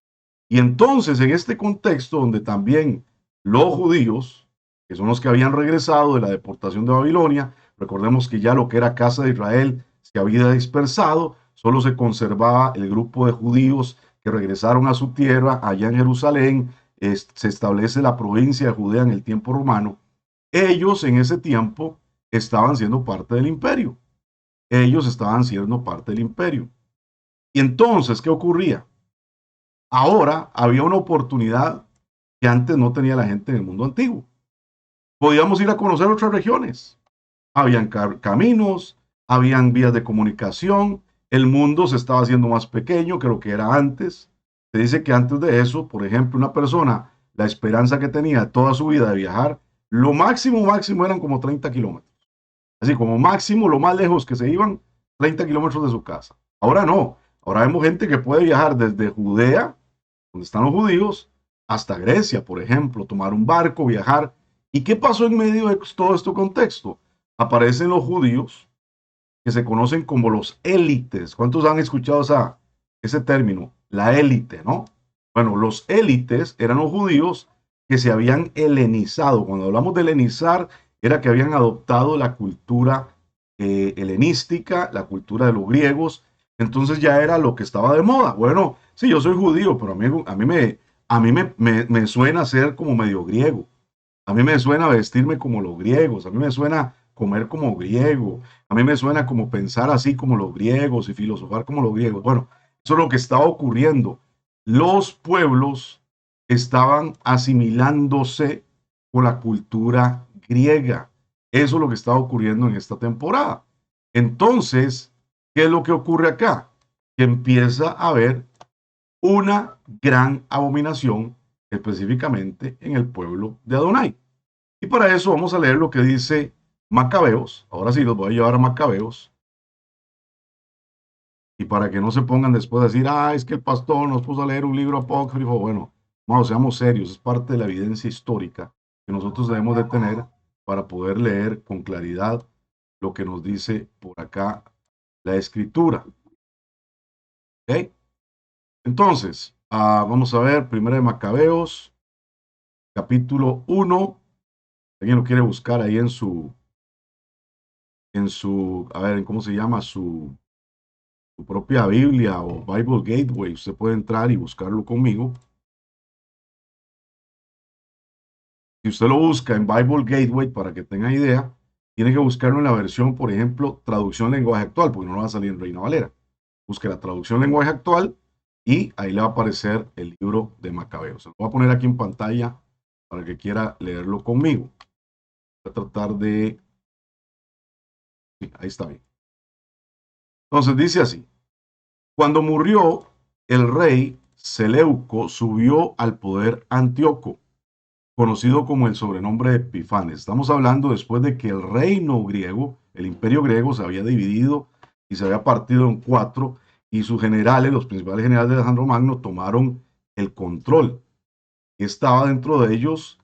Y entonces, en este contexto, donde también los judíos, que son los que habían regresado de la deportación de Babilonia, recordemos que ya lo que era casa de Israel se había dispersado, solo se conservaba el grupo de judíos que regresaron a su tierra, allá en Jerusalén, se establece la provincia de Judea en el tiempo romano. Ellos en ese tiempo estaban siendo parte del imperio. Ellos estaban siendo parte del imperio. Y entonces, ¿qué ocurría? Ahora había una oportunidad que antes no tenía la gente en el mundo antiguo. Podíamos ir a conocer otras regiones. Habían caminos, habían vías de comunicación, el mundo se estaba haciendo más pequeño que lo que era antes. Se dice que antes de eso, por ejemplo, una persona, la esperanza que tenía toda su vida de viajar, lo máximo eran como 30 kilómetros. Así como máximo, lo más lejos que se iban, 30 kilómetros de su casa. Ahora no, ahora vemos gente que puede viajar desde Judea, donde están los judíos, hasta Grecia, por ejemplo, tomar un barco, viajar. ¿Y qué pasó en medio de todo este contexto? Aparecen los judíos que se conocen como los élites. ¿Cuántos han escuchado ese término? La élite, ¿no? Bueno, los élites eran los judíos que se habían helenizado. Cuando hablamos de helenizar, era que habían adoptado la cultura helenística, la cultura de los griegos. Entonces ya era lo que estaba de moda. Bueno, sí, yo soy judío, pero a mí me suena ser como medio griego. A mí me suena vestirme como los griegos, a mí me suena comer como griego, a mí me suena como pensar así como los griegos y filosofar como los griegos. Bueno, eso es lo que estaba ocurriendo. Los pueblos estaban asimilándose con la cultura griega. Eso es lo que estaba ocurriendo en esta temporada. Entonces, ¿qué es lo que ocurre acá? Que empieza a haber una gran abominación específicamente en el pueblo de Adonai. Y para eso vamos a leer lo que dice Macabeos. Ahora sí, los voy a llevar a Macabeos. Y para que no se pongan después a decir, es que el pastor nos puso a leer un libro apócrifo. Bueno, vamos, seamos serios, es parte de la evidencia histórica que nosotros debemos de tener para poder leer con claridad lo que nos dice por acá la escritura. ¿Ok? Entonces, vamos a ver, primero de Macabeos, capítulo 1. Alguien lo quiere buscar ahí a ver, ¿cómo se llama? Su propia Biblia o Bible Gateway. Usted puede entrar y buscarlo conmigo. Si usted lo busca en Bible Gateway, para que tenga idea, tiene que buscarlo en la versión, por ejemplo, traducción lenguaje actual, porque no va a salir en Reina Valera. Busque la traducción lenguaje actual y ahí le va a aparecer el libro de Macabeos. Se lo voy a poner aquí en pantalla para el que quiera leerlo conmigo. Voy a tratar de... Sí, ahí está bien. Entonces dice así: cuando murió el rey, Seleuco subió al poder Antíoco, conocido como el sobrenombre de Epifanes. Estamos hablando después de que el reino griego, el imperio griego, se había dividido y se había partido en cuatro, y sus generales, los principales generales de Alejandro Magno, tomaron el control. Estaba dentro de ellos,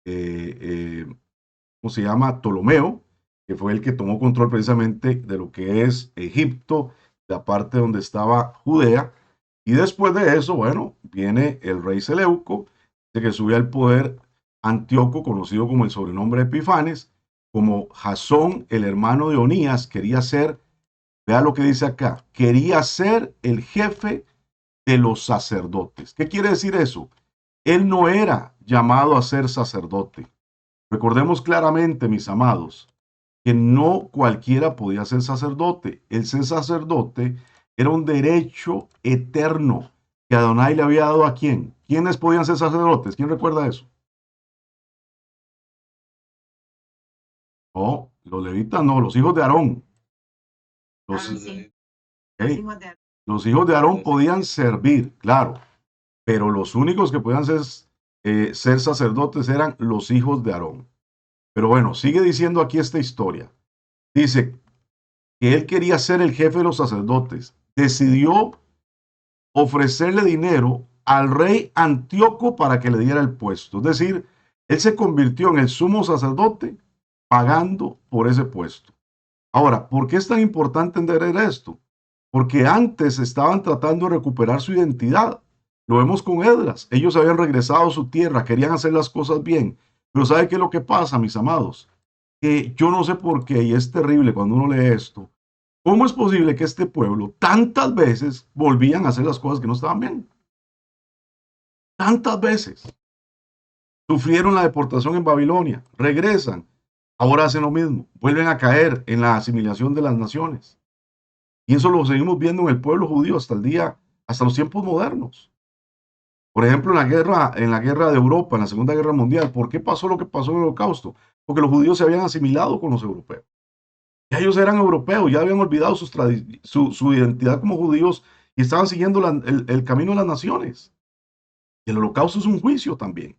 ¿cómo se llama? Ptolomeo, que fue el que tomó control precisamente de lo que es Egipto, la parte donde estaba Judea. Y después de eso, bueno, viene el rey Seleuco, de que sube al poder Antíoco, conocido como el sobrenombre Epifanes, como Jasón, el hermano de Onías, quería ser, vea lo que dice acá, quería ser el jefe de los sacerdotes. ¿Qué quiere decir eso? Él no era llamado a ser sacerdote. Recordemos claramente, mis amados, que no cualquiera podía ser sacerdote. El ser sacerdote era un derecho eterno que Adonai le había dado a quién. ¿Quiénes podían ser sacerdotes? ¿Quién recuerda eso? No, los levitas no, los hijos de Aarón. Los, Sí. hey, los hijos de Aarón podían servir, claro, pero los únicos que podían ser sacerdotes eran los hijos de Aarón. Pero bueno, sigue diciendo aquí esta historia. Dice que él quería ser el jefe de los sacerdotes. Decidió ofrecerle dinero al rey Antíoco para que le diera el puesto. Es decir, él se convirtió en el sumo sacerdote pagando por ese puesto. Ahora, ¿por qué es tan importante entender esto? Porque antes estaban tratando de recuperar su identidad. Lo vemos con Edras. Ellos habían regresado a su tierra, querían hacer las cosas bien. Pero ¿sabe qué es lo que pasa, mis amados? Que yo no sé por qué, y es terrible cuando uno lee esto. ¿Cómo es posible que este pueblo tantas veces volvían a hacer las cosas que no estaban bien? Tantas veces. Sufrieron la deportación en Babilonia, regresan, ahora hacen lo mismo, vuelven a caer en la asimilación de las naciones. Y eso lo seguimos viendo en el pueblo judío hasta el día, hasta los tiempos modernos. Por ejemplo, en la guerra de Europa, en la Segunda Guerra Mundial, ¿por qué pasó lo que pasó en el Holocausto? Porque los judíos se habían asimilado con los europeos. Ya ellos eran europeos, ya habían olvidado su identidad como judíos y estaban siguiendo el camino de las naciones. Y el holocausto es un juicio también.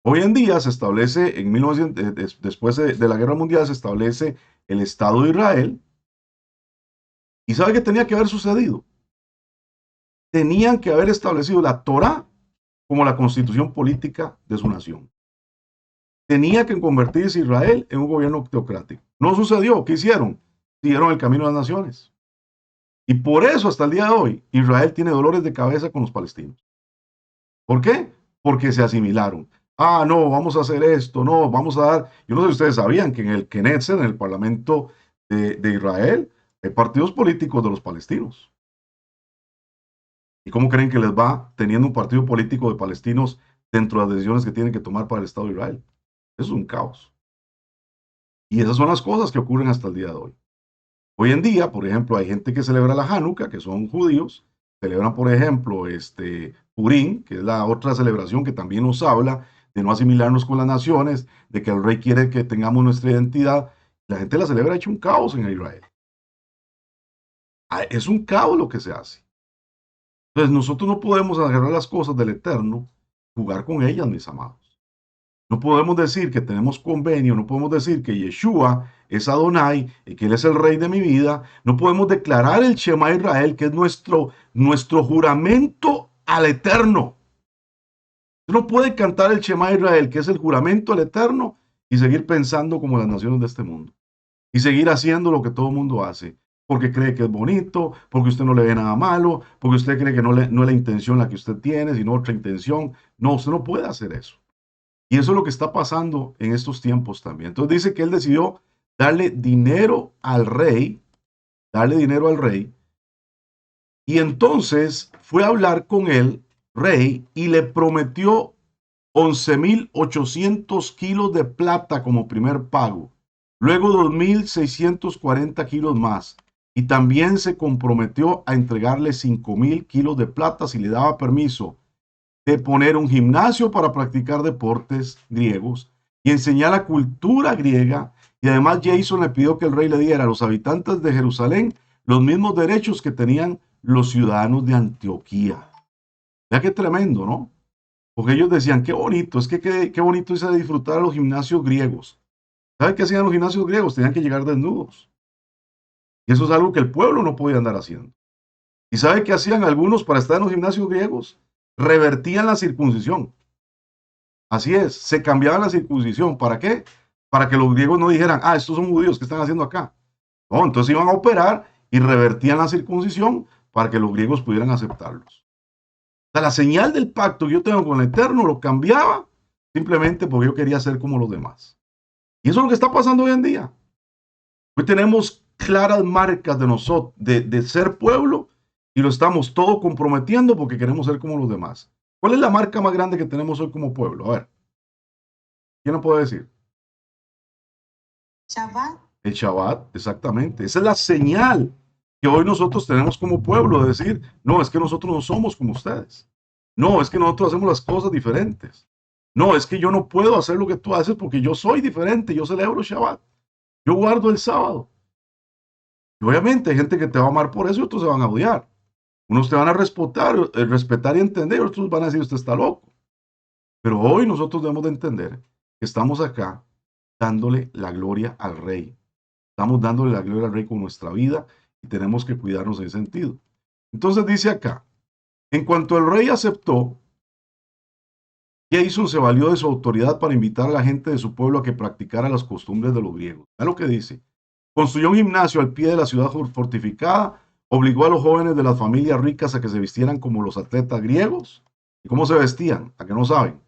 Hoy en día se establece, en 1900, después de la guerra mundial, se establece el Estado de Israel. ¿Y sabe qué tenía que haber sucedido? Tenían que haber establecido la Torá como la constitución política de su nación. Tenía que convertirse Israel en un gobierno teocrático. No sucedió. ¿Qué hicieron? Siguieron el camino de las naciones. Y por eso, hasta el día de hoy, Israel tiene dolores de cabeza con los palestinos. ¿Por qué? Porque se asimilaron. Ah, no, vamos a hacer esto, no, vamos a dar. Yo no sé si ustedes sabían que en el Knesset, en el Parlamento de Israel, hay partidos políticos de los palestinos. ¿Y cómo creen que les va teniendo un partido político de palestinos dentro de las decisiones que tienen que tomar para el Estado de Israel? Eso es un caos. Y esas son las cosas que ocurren hasta el día de hoy. Hoy en día, por ejemplo, hay gente que celebra la Hanukkah, que son judíos, celebran, por ejemplo, Purim, que es la otra celebración que también nos habla de no asimilarnos con las naciones, de que el rey quiere que tengamos nuestra identidad. La gente la celebra hecho un caos en Israel. Es un caos lo que se hace. Entonces nosotros no podemos agarrar las cosas del Eterno, jugar con ellas, mis amados. No podemos decir que tenemos convenio, no podemos decir que Yeshua es Adonai y que Él es el rey de mi vida. No podemos declarar el Shema Israel, que es nuestro juramento al Eterno. Usted no puede cantar el Shema Israel, que es el juramento al Eterno, y seguir pensando como las naciones de este mundo. Y seguir haciendo lo que todo el mundo hace. Porque cree que es bonito, porque usted no le ve nada malo, porque usted cree que no es la intención la que usted tiene, sino otra intención. No, usted no puede hacer eso. Y eso es lo que está pasando en estos tiempos también. Entonces dice que él decidió darle dinero al rey, y entonces fue a hablar con el rey y le prometió 11.800 kilos de plata como primer pago, luego 2.640 kilos más, y también se comprometió a entregarle 5.000 kilos de plata si le daba permiso de poner un gimnasio para practicar deportes griegos y enseñar la cultura griega. Y además Jason le pidió que el rey le diera a los habitantes de Jerusalén los mismos derechos que tenían los ciudadanos de Antioquía. Ya qué tremendo, ¿no? Porque ellos decían, qué bonito, es que qué bonito es disfrutar los gimnasios griegos. ¿Saben qué hacían los gimnasios griegos? Tenían que llegar desnudos. Y eso es algo que el pueblo no podía andar haciendo. ¿Y sabe qué hacían algunos para estar en los gimnasios griegos? Revertían la circuncisión. Así es, se cambiaba la circuncisión. ¿Para qué? Para que los griegos no dijeran, ah, estos son judíos, ¿qué están haciendo acá? No, entonces iban a operar y revertían la circuncisión para que los griegos pudieran aceptarlos. O sea, la señal del pacto que yo tengo con el Eterno lo cambiaba simplemente porque yo quería ser como los demás. Y eso es lo que está pasando hoy en día. Hoy tenemos claras marcas de nosotros, de ser pueblo, y lo estamos todo comprometiendo porque queremos ser como los demás. ¿Cuál es la marca más grande que tenemos hoy como pueblo? A ver, ¿quién lo puede decir? Shabbat. El Shabbat, exactamente. Esa es la señal que hoy nosotros tenemos como pueblo, de decir, no, es que nosotros no somos como ustedes. No, es que nosotros hacemos las cosas diferentes. No, es que yo no puedo hacer lo que tú haces porque yo soy diferente, yo celebro Shabbat. Yo guardo el sábado. Y obviamente hay gente que te va a amar por eso y otros se van a odiar. Unos te van a respetar y entender, otros van a decir, usted está loco. Pero hoy nosotros debemos de entender que estamos acá dándole la gloria al Rey. Estamos dándole la gloria al Rey con nuestra vida y tenemos que cuidarnos en ese sentido. Entonces dice acá, en cuanto el rey aceptó, Jason se valió de su autoridad para invitar a la gente de su pueblo a que practicara las costumbres de los griegos. Vea lo que dice. Construyó un gimnasio al pie de la ciudad fortificada, obligó a los jóvenes de las familias ricas a que se vistieran como los atletas griegos. ¿Y cómo se vestían? ¿A que no saben?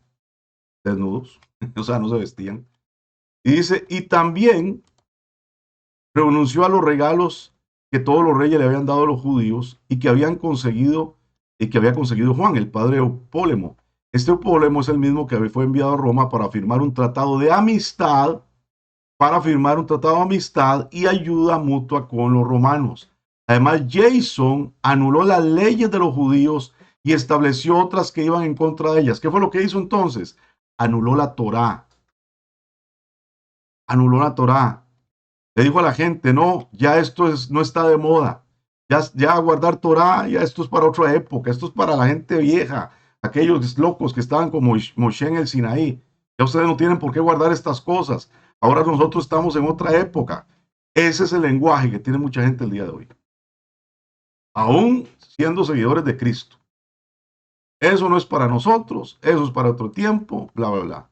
Desnudos. O sea, no se vestían. Y dice, y también renunció a los regalos que todos los reyes le habían dado a los judíos y que había conseguido Juan, el padre de Eupólemo. Este Eupólemo es el mismo que fue enviado a Roma para firmar un tratado de amistad, y ayuda mutua con los romanos. Además, Jason anuló las leyes de los judíos y estableció otras que iban en contra de ellas. ¿Qué fue lo que hizo entonces? Anuló la Torá. Le dijo a la gente, no, ya esto no está de moda. Ya guardar Torá, ya esto es para otra época. Esto es para la gente vieja, aquellos locos que estaban como Moshe en el Sinaí. Ya ustedes no tienen por qué guardar estas cosas. Ahora nosotros estamos en otra época. Ese es el lenguaje que tiene mucha gente el día de hoy. Aún siendo seguidores de Cristo. Eso no es para nosotros, eso es para otro tiempo, bla, bla, bla.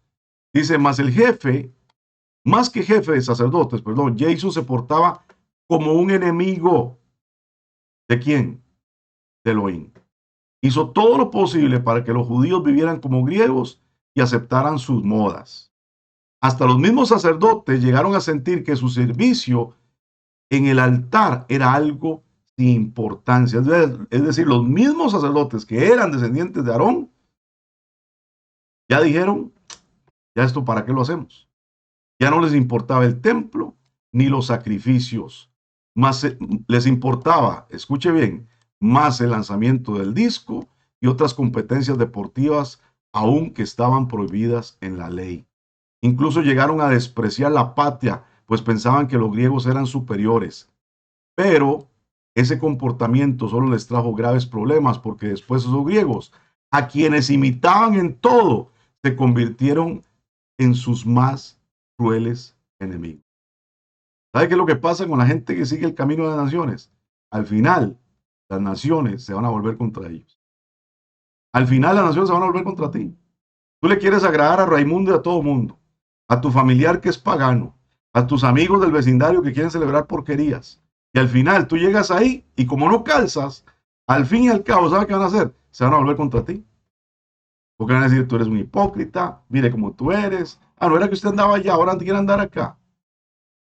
Dice, más que jefe de sacerdotes, Jason se portaba como un enemigo. ¿De quién? De Elohim. Hizo todo lo posible para que los judíos vivieran como griegos y aceptaran sus modas. Hasta los mismos sacerdotes llegaron a sentir que su servicio en el altar era algo sin importancia. Es decir, los mismos sacerdotes que eran descendientes de Aarón ya dijeron, ya esto para qué lo hacemos. Ya no les importaba el templo ni los sacrificios, más les importaba, escuche bien, más el lanzamiento del disco y otras competencias deportivas, aun que estaban prohibidas en la ley. Incluso llegaron a despreciar la patria, pues pensaban que los griegos eran superiores. Pero ese comportamiento solo les trajo graves problemas, porque después esos griegos, a quienes imitaban en todo, se convirtieron en sus más crueles enemigos. ¿Sabe qué es lo que pasa con la gente que sigue el camino de las naciones? Al final, las naciones se van a volver contra ellos. Al final, las naciones se van a volver contra ti. Tú le quieres agradar a Raimundo y a todo mundo, a tu familiar que es pagano, a tus amigos del vecindario que quieren celebrar porquerías. Y al final, tú llegas ahí y como no calzas, al fin y al cabo, ¿sabes qué van a hacer? Se van a volver contra ti. Porque van a decir, tú eres un hipócrita, mire cómo tú eres. Ah, no era que usted andaba allá, ahora quiere andar acá.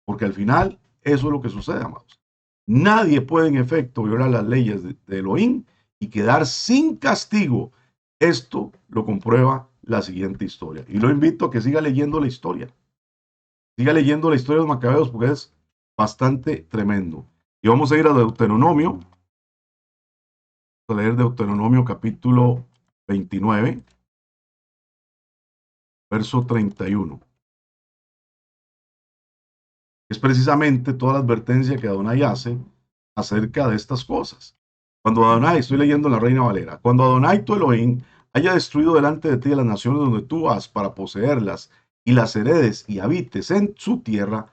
Porque al final, eso es lo que sucede, amados. Nadie puede, en efecto, violar las leyes de Elohim y quedar sin castigo. Esto lo comprueba la siguiente historia. Y lo invito a que siga leyendo la historia. Siga leyendo la historia de los macabeos porque es bastante tremendo. Y vamos a ir a Deuteronomio. Vamos a leer Deuteronomio capítulo 29, verso 31. Es precisamente toda la advertencia que Adonai hace acerca de estas cosas. Cuando Adonai, estoy leyendo la Reina Valera, cuando Adonai tu Elohim haya destruido delante de ti las naciones donde tú vas para poseerlas y las heredes y habites en su tierra,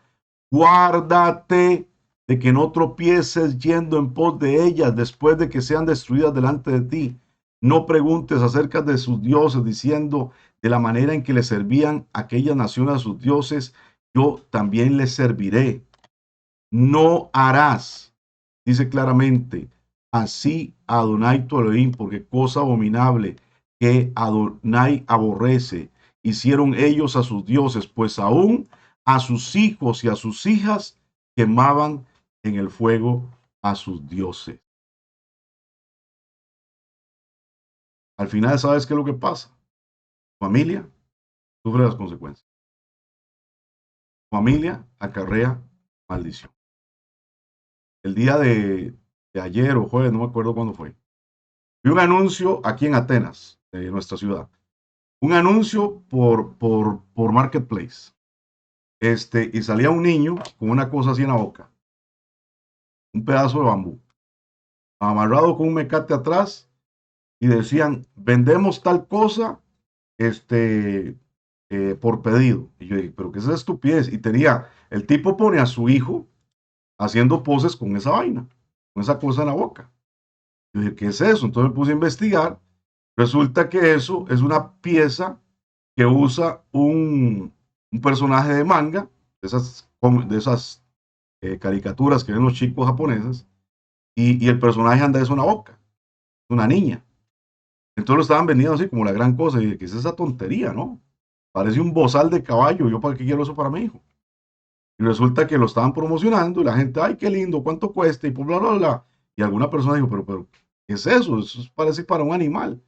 guárdate de que no tropieces yendo en pos de ellas después de que sean destruidas delante de ti. No preguntes acerca de sus dioses diciendo de la manera en que le servían aquellas naciones a sus dioses, yo también les serviré. No harás, dice claramente, así Adonai tu Elohim, porque cosa abominable que Adonai aborrece, hicieron ellos a sus dioses, pues aún a sus hijos y a sus hijas quemaban en el fuego a sus dioses. Al final, ¿sabes qué es lo que pasa? Familia sufre las consecuencias. Familia acarrea maldición. El día de ayer o jueves, no me acuerdo cuándo fue, vi un anuncio aquí en Atenas, de nuestra ciudad. Un anuncio por Marketplace. Y salía un niño con una cosa así en la boca, un pedazo de bambú, amarrado con un mecate atrás, y decían, vendemos tal cosa, este, por pedido. Y yo dije, pero qué es esa estupidez. Y tenía, el tipo pone a su hijo haciendo poses con esa vaina, con esa cosa en la boca. Yo dije, ¿qué es eso? Entonces me puse a investigar. Resulta que eso es una pieza que usa un personaje de manga, de esas caricaturas que ven los chicos japoneses, y el personaje anda eso en la boca, una niña. Entonces lo estaban vendiendo así como la gran cosa, y ¿qué es esa tontería, no? Parece un bozal de caballo, ¿yo para qué quiero eso para mi hijo? Y resulta que lo estaban promocionando y la gente, ay, qué lindo, cuánto cuesta, y bla, bla, bla, bla. Y alguna persona dijo, pero, ¿qué es eso? Eso parece para un animal.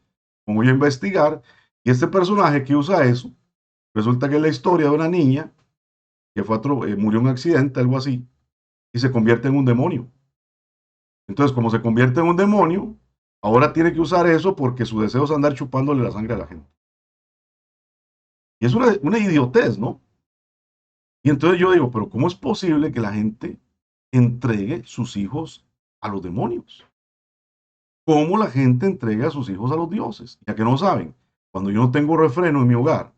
Como voy a investigar, y este personaje que usa eso, resulta que es la historia de una niña que murió en un accidente, algo así, y se convierte en un demonio. Entonces, como se convierte en un demonio, ahora tiene que usar eso porque su deseo es andar chupándole la sangre a la gente. Y es una idiotez, ¿no? Y entonces yo digo, pero ¿cómo es posible que la gente entregue sus hijos a los demonios? ¿Cómo la gente entrega a sus hijos a los dioses? Ya que no saben, cuando yo no tengo refreno en mi hogar,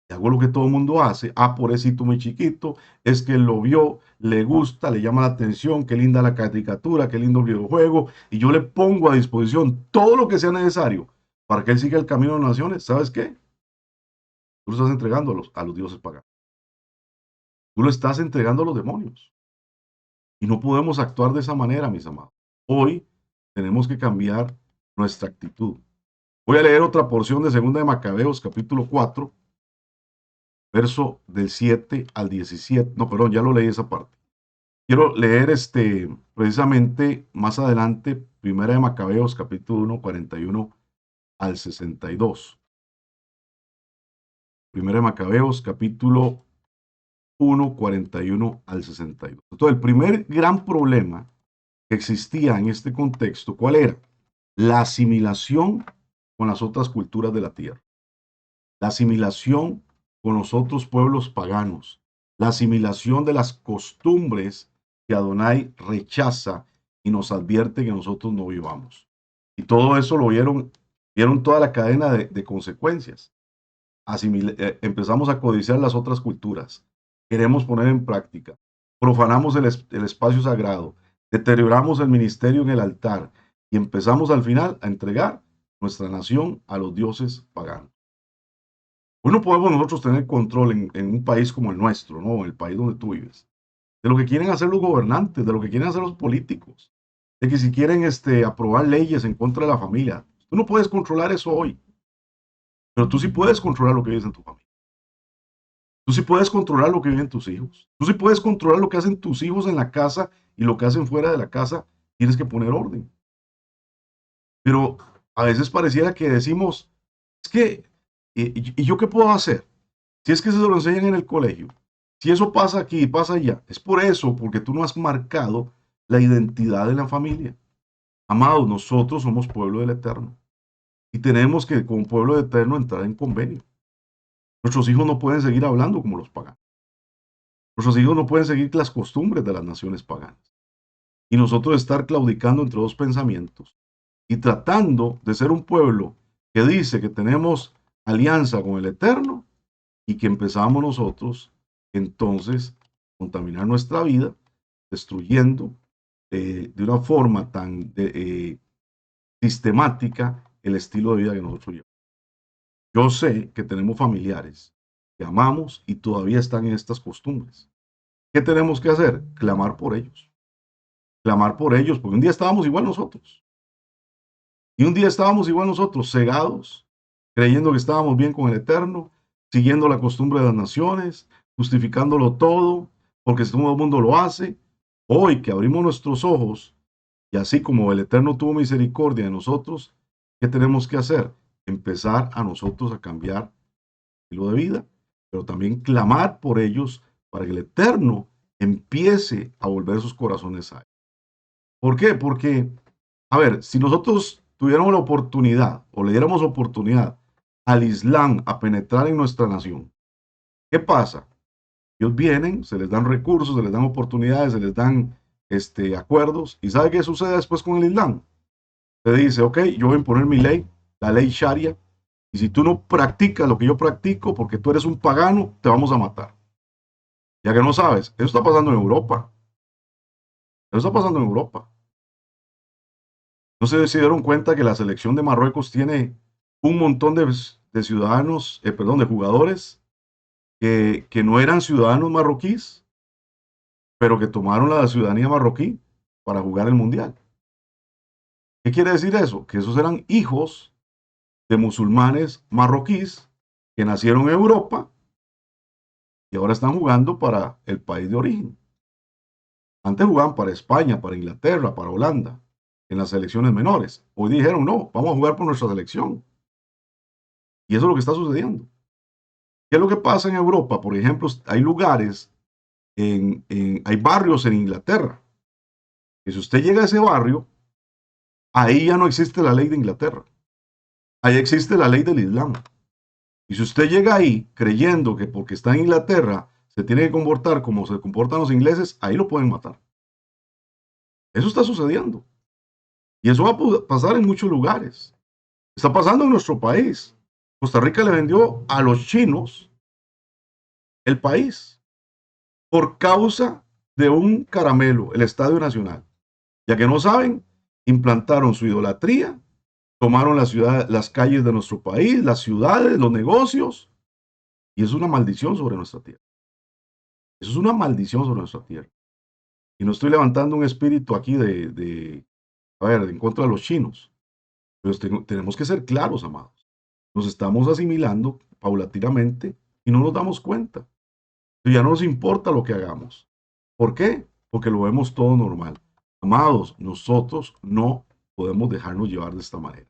y hago lo que todo el mundo hace, ah, pobrecito muy chiquito, es que él lo vio, le gusta, le llama la atención, qué linda la caricatura, qué lindo el videojuego, y yo le pongo a disposición todo lo que sea necesario para que él siga el camino de las naciones. ¿Sabes qué? Tú lo estás entregando a los dioses paganos. Tú lo estás entregando a los demonios. Y no podemos actuar de esa manera, mis amados. Hoy tenemos que cambiar nuestra actitud. Voy a leer otra porción de Segunda de Macabeos, capítulo 4, verso del 7 al 17. No, perdón, ya lo leí esa parte. Quiero leer precisamente más adelante, Primera de Macabeos, capítulo 1, 41 al 62. Primera de Macabeos, capítulo 1, 41 al 62. Entonces, el primer gran problema que existía en este contexto, ¿cuál era? La asimilación con las otras culturas de la tierra, la asimilación con los otros pueblos paganos, la asimilación de las costumbres que Adonai rechaza y nos advierte que nosotros no vivamos. Y todo eso lo vieron toda la cadena de consecuencias. Empezamos a codiciar las otras culturas, queremos poner en práctica, profanamos el espacio sagrado, deterioramos el ministerio en el altar y empezamos al final a entregar nuestra nación a los dioses paganos. Hoy no podemos nosotros tener control en un país como el nuestro, ¿no? El país donde tú vives, de lo que quieren hacer los gobernantes, de lo que quieren hacer los políticos, de que si quieren aprobar leyes en contra de la familia. Tú no puedes controlar eso hoy, Pero tú sí puedes controlar lo que vives en tu familia. Tú sí puedes controlar lo que viven tus hijos. Tú sí puedes controlar lo que hacen tus hijos en la casa y lo que hacen fuera de la casa. Tienes que poner orden. Pero a veces pareciera que decimos, es que, ¿y yo qué puedo hacer? Si es que se lo enseñan en el colegio, si eso pasa aquí y pasa allá, es por eso, porque tú no has marcado la identidad de la familia. Amados, nosotros somos pueblo del Eterno y tenemos que, como pueblo del Eterno, entrar en convenio. Nuestros hijos no pueden seguir hablando como los paganos. Nuestros hijos no pueden seguir las costumbres de las naciones paganas. Y nosotros estar claudicando entre dos pensamientos y tratando de ser un pueblo que dice que tenemos alianza con el Eterno y que empezamos nosotros entonces contaminar nuestra vida, destruyendo de una forma tan sistemática el estilo de vida que nosotros llevamos. Yo sé que tenemos familiares que amamos y todavía están en estas costumbres. ¿Qué tenemos que hacer? Clamar por ellos. Clamar por ellos, porque un día estábamos igual nosotros. Y un día estábamos igual nosotros, cegados, creyendo que estábamos bien con el Eterno, siguiendo la costumbre de las naciones, justificándolo todo, porque todo el mundo lo hace. Hoy que abrimos nuestros ojos, y así como el Eterno tuvo misericordia de nosotros, ¿qué tenemos que hacer? Empezar a nosotros a cambiar el estilo de vida, pero también clamar por ellos para que el Eterno empiece a volver sus corazones a él. ¿Por qué? Porque, a ver, si nosotros tuviéramos la oportunidad o le diéramos oportunidad al Islam a penetrar en nuestra nación, ¿qué pasa? Ellos vienen, se les dan recursos, se les dan oportunidades, se les dan acuerdos. ¿Y sabe qué sucede después con el Islam? Se dice, ok, yo voy a imponer mi ley, la ley Sharia, y si tú no practicas lo que yo practico porque tú eres un pagano, te vamos a matar. Ya que no sabes, eso está pasando en Europa. Eso está pasando en Europa. No sé si se dieron cuenta que la selección de Marruecos tiene un montón de ciudadanos, perdón, de jugadores que no eran ciudadanos marroquíes, pero que tomaron la ciudadanía marroquí para jugar el mundial. ¿Qué quiere decir eso? Que esos eran hijos de musulmanes marroquíes que nacieron en Europa y ahora están jugando para el país de origen. Antes jugaban para España, para Inglaterra, para Holanda, en las selecciones menores. Hoy dijeron, no, vamos a jugar por nuestra selección. Y eso es lo que está sucediendo. ¿Qué es lo que pasa en Europa? Por ejemplo, hay lugares, hay barrios en Inglaterra, que si usted llega a ese barrio, ahí ya no existe la ley de Inglaterra. Ahí existe la ley del Islam. Y si usted llega ahí creyendo que porque está en Inglaterra se tiene que comportar como se comportan los ingleses, ahí lo pueden matar. Eso está sucediendo. Y eso va a pasar en muchos lugares. Está pasando en nuestro país. Costa Rica le vendió a los chinos el país por causa de un caramelo, el Estadio Nacional. Ya que no saben, implantaron su idolatría, tomaron la ciudad, las calles de nuestro país, las ciudades, los negocios, y es una maldición sobre nuestra tierra. Eso es una maldición sobre nuestra tierra. Y no estoy levantando un espíritu aquí a ver, en contra de los chinos, pero tenemos que ser claros, amados. Nos estamos asimilando paulatinamente y no nos damos cuenta. Ya no nos importa lo que hagamos. ¿Por qué? Porque lo vemos todo normal. Amados, nosotros no podemos dejarnos llevar de esta manera.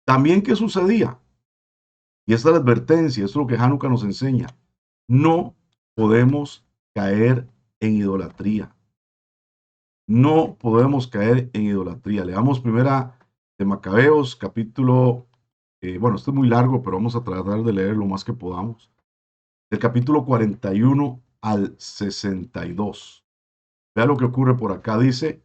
También, ¿qué sucedía? Y esta es la advertencia, esto es lo que Hanukkah nos enseña. No podemos caer en idolatría. No podemos caer en idolatría. Leamos primera de Macabeos, capítulo, bueno, esto es muy largo, pero vamos a tratar de leer lo más que podamos. Del capítulo 41 al 62. Vea lo que ocurre por acá. Dice,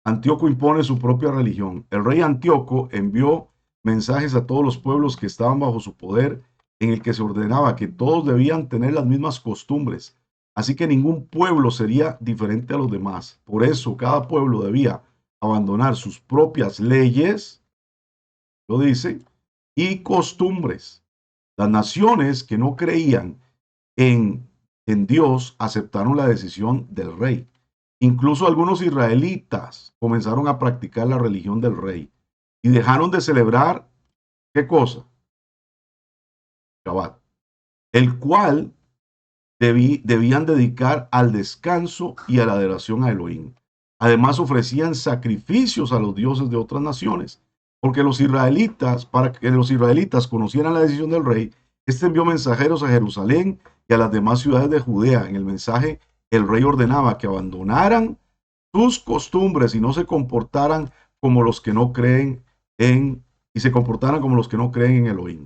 Antíoco impone su propia religión. El rey Antíoco envió mensajes a todos los pueblos que estaban bajo su poder, en el que se ordenaba que todos debían tener las mismas costumbres. Así que ningún pueblo sería diferente a los demás. Por eso cada pueblo debía abandonar sus propias leyes, lo dice, y costumbres. Las naciones que no creían en Dios aceptaron la decisión del rey. Incluso algunos israelitas comenzaron a practicar la religión del rey y dejaron de celebrar, ¿qué cosa? Shabbat, el cual debían dedicar al descanso y a la adoración a Elohim. Además ofrecían sacrificios a los dioses de otras naciones, porque los israelitas, para que los israelitas conocieran la decisión del rey, este envió mensajeros a Jerusalén y a las demás ciudades de Judea. En el mensaje, el rey ordenaba que abandonaran sus costumbres y no se comportaran como los que no creen en, y se comportaran como los que no creen en Elohim.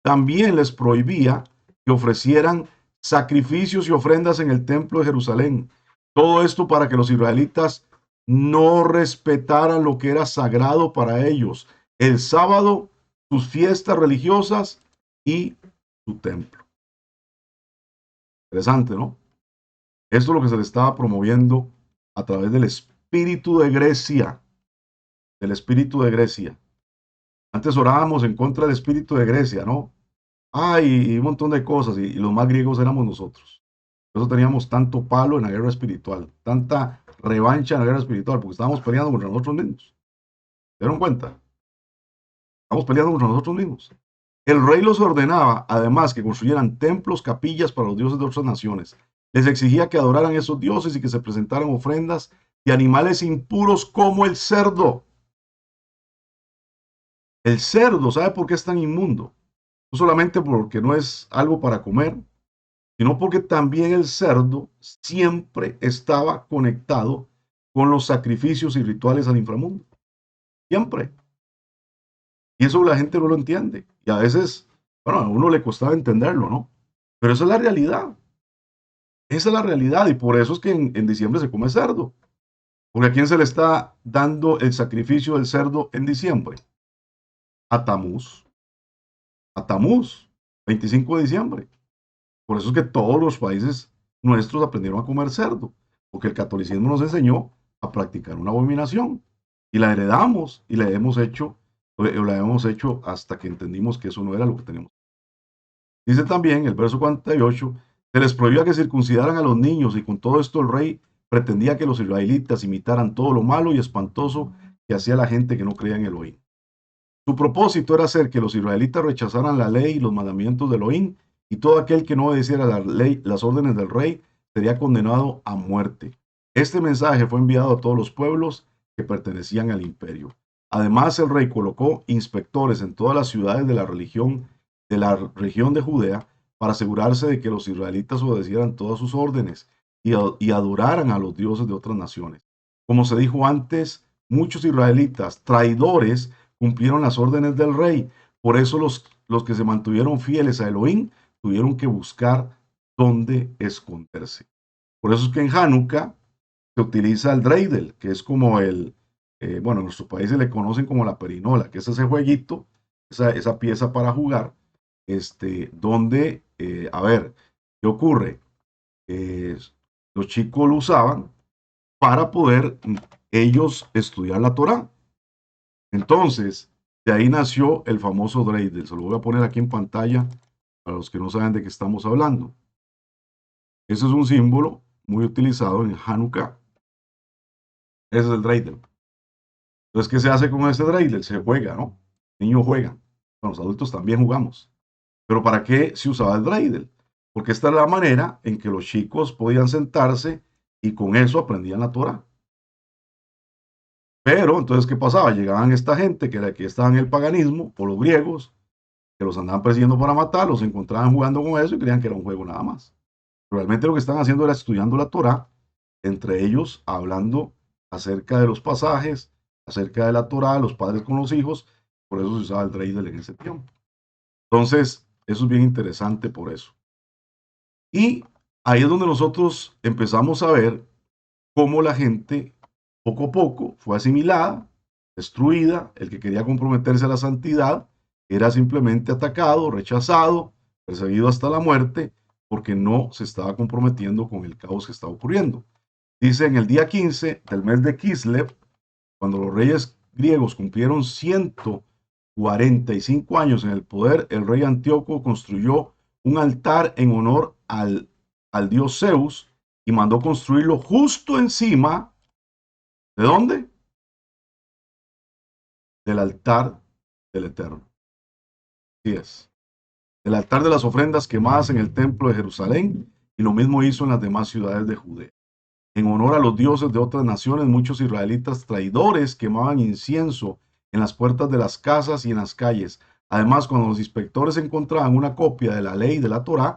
También les prohibía que ofrecieran sacrificios y ofrendas en el templo de Jerusalén. Todo esto para que los israelitas no respetaran lo que era sagrado para ellos, el sábado, sus fiestas religiosas y su templo. Interesante, ¿no? Esto es lo que se le estaba promoviendo a través del espíritu de Grecia, del espíritu de Grecia. Antes orábamos en contra del espíritu de Grecia, ¿no? Y un montón de cosas, y los más griegos éramos nosotros. Por eso teníamos tanto palo en la guerra espiritual, tanta revancha en la guerra espiritual, porque estábamos peleando contra nosotros mismos. ¿Se dieron cuenta? Estamos peleando contra nosotros mismos. El rey los ordenaba, además, que construyeran templos, capillas para los dioses de otras naciones. Les exigía que adoraran a esos dioses y que se presentaran ofrendas de animales impuros como el cerdo. El cerdo, ¿sabe por qué es tan inmundo? No solamente porque no es algo para comer, sino porque también el cerdo siempre estaba conectado con los sacrificios y rituales al inframundo. Siempre. Y eso la gente no lo entiende. Y a veces, bueno, a uno le costaba entenderlo, ¿no? Pero esa es la realidad. Esa es la realidad. Y por eso es que en diciembre se come cerdo. Porque ¿a quién se le está dando el sacrificio del cerdo en diciembre? A Tamuz. A Tamuz. 25 de diciembre. Por eso es que todos los países nuestros aprendieron a comer cerdo, porque el catolicismo nos enseñó a practicar una abominación y la heredamos y la hemos hecho hasta que entendimos que eso no era lo que teníamos. Dice también el verso 48, se les prohibía que circuncidaran a los niños y con todo esto el rey pretendía que los israelitas imitaran todo lo malo y espantoso que hacía la gente que no creía en Elohim. Su propósito era hacer que los israelitas rechazaran la ley y los mandamientos de Elohim, y todo aquel que no obedeciera la ley, las órdenes del rey, sería condenado a muerte. Este mensaje fue enviado a todos los pueblos que pertenecían al imperio. Además, el rey colocó inspectores en todas las ciudades de la región de Judea para asegurarse de que los israelitas obedecieran todas sus órdenes y adoraran a los dioses de otras naciones. Como se dijo antes, muchos israelitas traidores cumplieron las órdenes del rey. Por eso los que se mantuvieron fieles a Elohim tuvieron que buscar dónde esconderse. Por eso es que en Hanukkah se utiliza el dreidel, que es como bueno, en nuestro país se le conocen como la perinola, que es ese jueguito, esa pieza para jugar, donde, a ver, ¿qué ocurre? Eh, los chicos lo usaban para poder ellos estudiar la Torá. Entonces, de ahí nació el famoso dreidel. Se lo voy a poner aquí en pantalla para los que no saben de qué estamos hablando. Ese es un símbolo muy utilizado en Hanukkah. Ese es el dreidel. Entonces, ¿qué se hace con ese dreidel? Se juega, ¿no? Niños juegan. Bueno, los adultos también jugamos. Pero ¿para qué se usaba el dreidel? Porque esta es la manera en que los chicos podían sentarse y con eso aprendían la Torah. Pero entonces, ¿qué pasaba? Llegaban esta gente que estaba en el paganismo, o los griegos, que los andaban persiguiendo para matar, los encontraban jugando con eso y creían que era un juego nada más. Realmente lo que estaban haciendo era estudiando la Torá, entre ellos hablando acerca de los pasajes, acerca de la Torá, los padres con los hijos, por eso se usaba el dreidel en ese tiempo. Entonces, eso es bien interesante por eso. Y ahí es donde nosotros empezamos a ver cómo la gente poco a poco fue asimilada, destruida, el que quería comprometerse a la santidad era simplemente atacado, rechazado, perseguido hasta la muerte, porque no se estaba comprometiendo con el caos que estaba ocurriendo. Dice en el día 15 del mes de Kislev, cuando los reyes griegos cumplieron 145 años en el poder, el rey Antíoco construyó un altar en honor al dios Zeus y mandó construirlo justo encima, ¿de dónde? Del altar del Eterno. Así es. el altar de las ofrendas quemadas en el templo de Jerusalén, y lo mismo hizo en las demás ciudades de Judea. En honor a los dioses de otras naciones, muchos israelitas traidores quemaban incienso en las puertas de las casas y en las calles. Además, cuando los inspectores encontraban una copia de la ley de la Torá,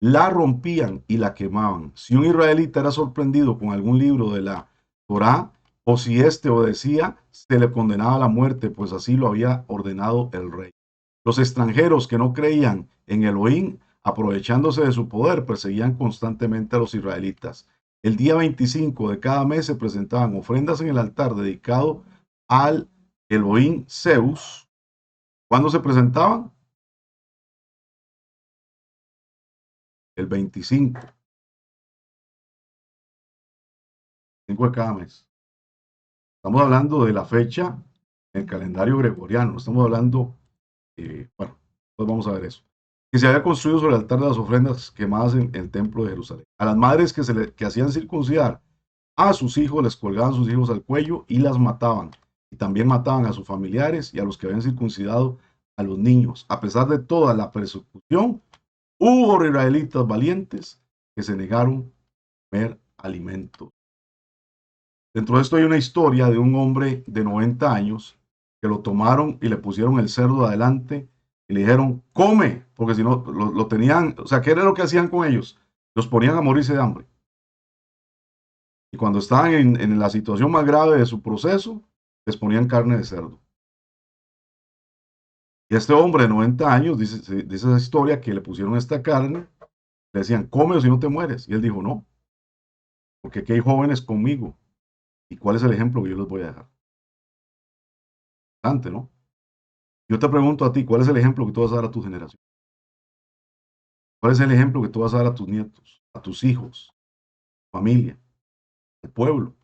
la rompían y la quemaban. Si un israelita era sorprendido con algún libro de la Torá, o si éste obedecía, se le condenaba a la muerte, pues así lo había ordenado el rey. Los extranjeros que no creían en Elohim, aprovechándose de su poder, perseguían constantemente a los israelitas. El día 25 de cada mes se presentaban ofrendas en el altar dedicado al Elohim Zeus. ¿Cuándo se presentaban? El 25 de cada mes. Estamos hablando de la fecha en el calendario gregoriano. Estamos hablando, bueno, pues vamos a ver eso. Que se había construido sobre el altar de las ofrendas quemadas en el templo de Jerusalén. A las madres que hacían circuncidar a sus hijos, les colgaban sus hijos al cuello y las mataban. Y también mataban a sus familiares y a los que habían circuncidado a los niños. A pesar de toda la persecución, hubo israelitas valientes que se negaron a comer alimentos. Dentro de esto hay una historia de un hombre de 90 años que lo tomaron y le pusieron el cerdo adelante y le dijeron, come, porque si no, lo tenían, o sea, ¿qué era lo que hacían con ellos? Los ponían a morirse de hambre. Y cuando estaban en la situación más grave de su proceso, les ponían carne de cerdo. Y este hombre de 90 años, dice esa historia, que le pusieron esta carne, le decían, come o si no te mueres. Y él dijo, no, porque aquí hay jóvenes conmigo. ¿Y cuál es el ejemplo que yo les voy a dejar? Antes, ¿no? Yo te pregunto a ti, ¿cuál es el ejemplo que tú vas a dar a tu generación? ¿Cuál es el ejemplo que tú vas a dar a tus nietos, a tus hijos, familia, al pueblo?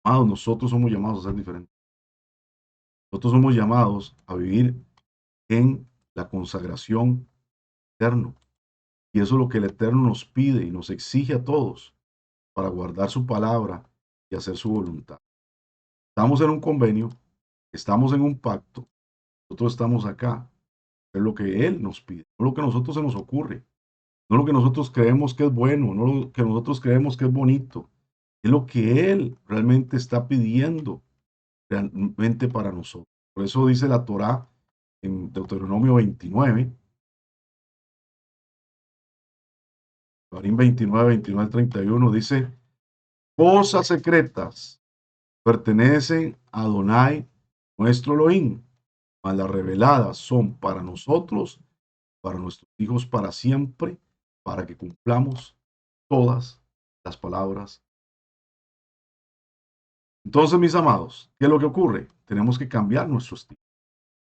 Amados, nosotros somos llamados a ser diferentes. Nosotros somos llamados a vivir en la consagración eterna. Y eso es lo que el Eterno nos pide y nos exige a todos para guardar su palabra y hacer su voluntad. Estamos en un convenio, estamos en un pacto, nosotros estamos acá. Es lo que Él nos pide, no lo que a nosotros se nos ocurre, no lo que nosotros creemos que es bueno, no lo que nosotros creemos que es bonito. Es lo que Él realmente está pidiendo realmente para nosotros. Por eso dice la Torá en Deuteronomio 29, Barín 29, 29, 31, dice, cosas secretas pertenecen a Adonai, nuestro Elohim, mas las reveladas son para nosotros, para nuestros hijos para siempre, para que cumplamos todas las palabras. Entonces, mis amados, ¿qué es lo que ocurre? Tenemos que cambiar nuestro estilo.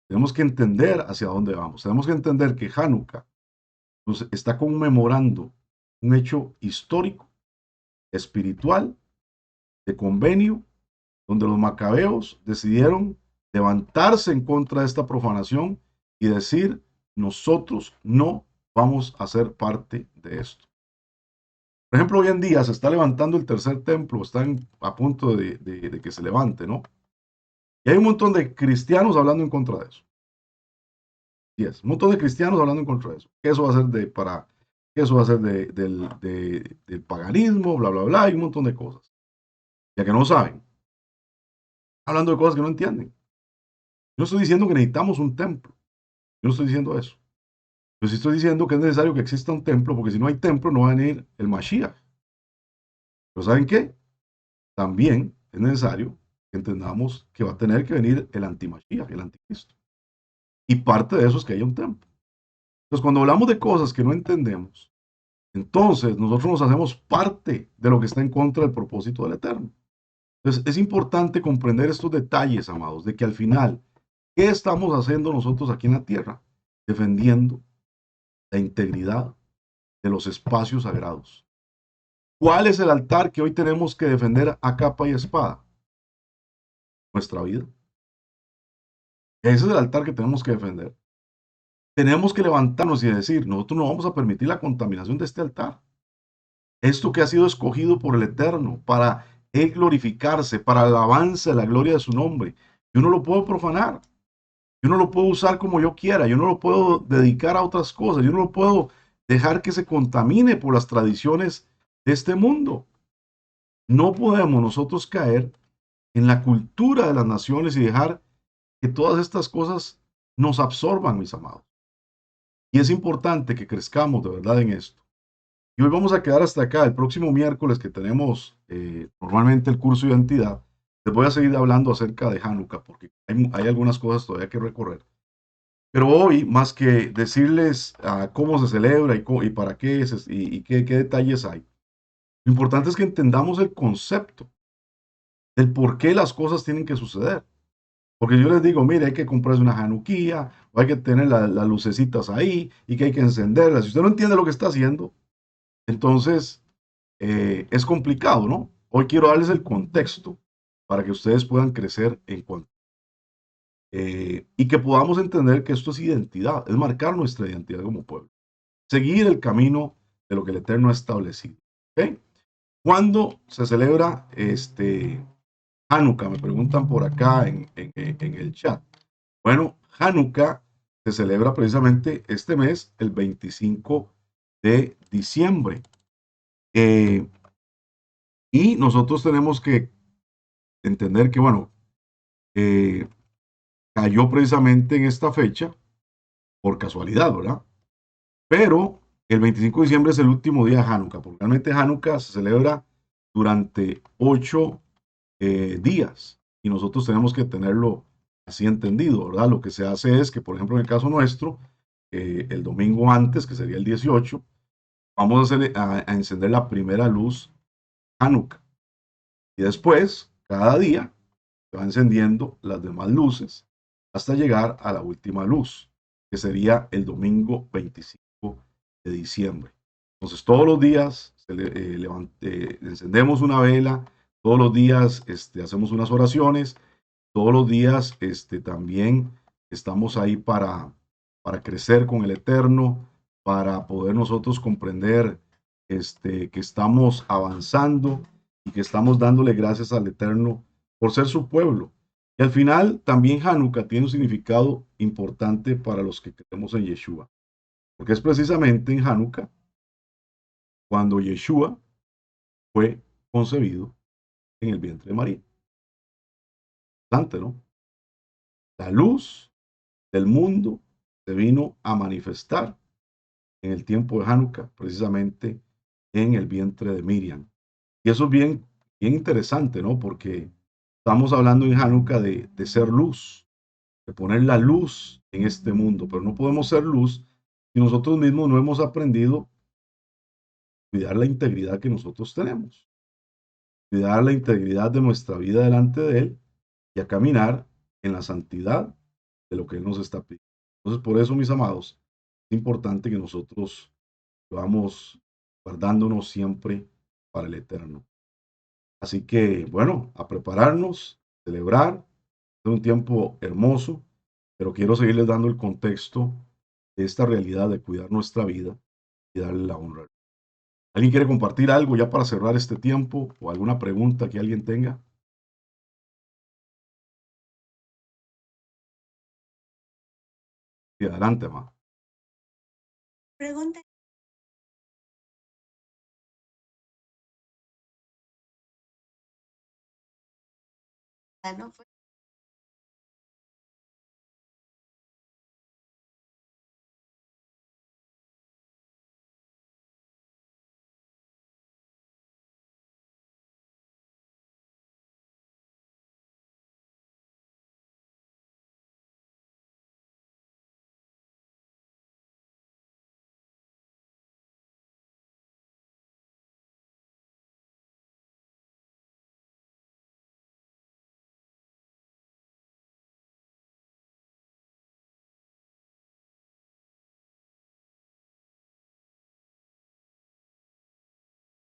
Tenemos que entender hacia dónde vamos. Tenemos que entender que Hanukkah nos está conmemorando un hecho histórico, espiritual, de convenio, donde los macabeos decidieron levantarse en contra de esta profanación y decir, nosotros no vamos a ser parte de esto. Por ejemplo, hoy en día se está levantando el tercer templo, están a punto de que se levante, ¿no? Y hay un montón de cristianos hablando en contra de eso. Y es, un montón de cristianos hablando en contra de eso. Que eso va a ser que eso va a ser del paganismo, bla, bla, bla, y un montón de cosas. Ya que no saben. Hablando de cosas que no entienden. Yo no estoy diciendo que necesitamos un templo. Yo no estoy diciendo eso. Yo sí estoy diciendo que es necesario que exista un templo, porque si no hay templo no va a venir el Mashiach. Pero ¿saben qué? También es necesario que entendamos que va a tener que venir el antimashiach, el anticristo. Y parte de eso es que haya un templo. Entonces, cuando hablamos de cosas que no entendemos, entonces nosotros nos hacemos parte de lo que está en contra del propósito del Eterno. Entonces, es importante comprender estos detalles, amados, de que al final, ¿qué estamos haciendo nosotros aquí en la tierra? Defendiendo la integridad de los espacios sagrados. ¿Cuál es el altar que hoy tenemos que defender a capa y espada? Nuestra vida. Ese es el altar que tenemos que defender. Tenemos que levantarnos y decir, nosotros no vamos a permitir la contaminación de este altar. Esto que ha sido escogido por el Eterno para Él glorificarse, para la alabanza de la gloria de su nombre. Yo no lo puedo profanar. Yo no lo puedo usar como yo quiera, yo no lo puedo dedicar a otras cosas, yo no lo puedo dejar que se contamine por las tradiciones de este mundo. No podemos nosotros caer en la cultura de las naciones y dejar que todas estas cosas nos absorban, mis amados. Y es importante que crezcamos de verdad en esto. Y hoy vamos a quedar hasta acá. El próximo miércoles que tenemos normalmente el curso de identidad, les voy a seguir hablando acerca de Hanukkah porque hay algunas cosas todavía que recorrer. Pero hoy, más que decirles cómo se celebra y para qué es y qué detalles hay, lo importante es que entendamos el concepto, el por qué las cosas tienen que suceder. Porque yo les digo, mire, hay que comprarse una januquía, o hay que tener las lucecitas ahí, y que hay que encenderlas. Si usted no entiende lo que está haciendo, entonces es complicado, ¿no? Hoy quiero darles el contexto para que ustedes puedan crecer en cuanto. Y que podamos entender que esto es identidad, es marcar nuestra identidad como pueblo. Seguir el camino de lo que el Eterno ha establecido. ¿Ok? ¿Cuándo se celebra Hanukkah? Me preguntan por acá en el chat. Bueno, Hanukkah se celebra precisamente este mes, el 25 de diciembre. Eh, y nosotros tenemos que entender que, bueno, eh, cayó precisamente en esta fecha por casualidad, ¿verdad? Pero el 25 de diciembre es el último día de Hanukkah, porque realmente Hanukkah se celebra durante 8 días y nosotros tenemos que tenerlo así entendido, ¿verdad? Lo que se hace es que, por ejemplo, en el caso nuestro, el domingo antes, que sería el 18, vamos a encender la primera luz Hanukkah y después, cada día, se va encendiendo las demás luces hasta llegar a la última luz, que sería el domingo 25 de diciembre. Entonces, todos los días encendemos una vela, todos los días hacemos unas oraciones, todos los días también estamos ahí para crecer con el Eterno, para poder nosotros comprender que estamos avanzando y que estamos dándole gracias al Eterno por ser su pueblo. Y al final también Hanukkah tiene un significado importante para los que creemos en Yeshua, porque es precisamente en Hanukkah cuando Yeshua fue concebido en el vientre de María. Bastante, ¿no? La luz del mundo se vino a manifestar en el tiempo de Hanukkah, precisamente en el vientre de Miriam. Y eso es bien, bien interesante, ¿no? Porque estamos hablando en Hanukkah de ser luz, de poner la luz en este mundo, pero no podemos ser luz si nosotros mismos no hemos aprendido a cuidar la integridad que nosotros tenemos, cuidar la integridad de nuestra vida delante de Él y a caminar en la santidad de lo que Él nos está pidiendo. Entonces, por eso, mis amados, es importante que nosotros vamos guardándonos siempre para el eterno. Así que, bueno, a prepararnos, celebrar, es un tiempo hermoso, pero quiero seguirles dando el contexto de esta realidad de cuidar nuestra vida y darle la honra. ¿Alguien quiere compartir algo ya para cerrar este tiempo o alguna pregunta que alguien tenga? Sí, adelante, ma. Pregunta, ¿no?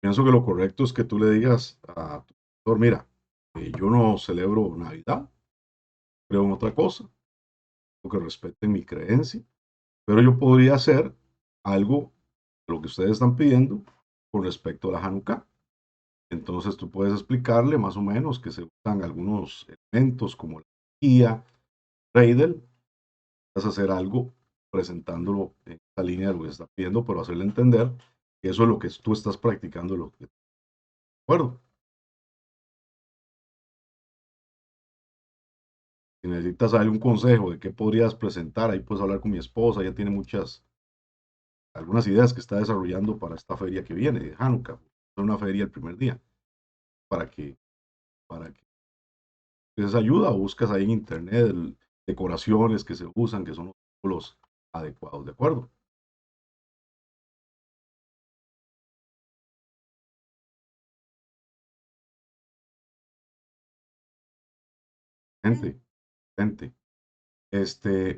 Pienso que lo correcto es que tú le digas a tu pastor, mira, yo no celebro Navidad, creo en otra cosa, que respeten mi creencia, pero yo podría hacer algo de lo que ustedes están pidiendo con respecto a la Hanukkah. Entonces tú puedes explicarle más o menos que se usan algunos elementos como la guía, Reidel, vas a hacer algo presentándolo en esta línea de lo que se está pidiendo, pero hacerle entender que eso es lo que tú estás practicando, lo que, ¿de acuerdo? Si necesitas algún consejo de qué podrías presentar, ahí puedes hablar con mi esposa, ella tiene algunas ideas que está desarrollando para esta feria que viene, de Hanukkah. Es una feria el primer día, para que, para que pides ayuda o buscas ahí en internet decoraciones que se usan, que son los adecuados, ¿de acuerdo? Gente, gente.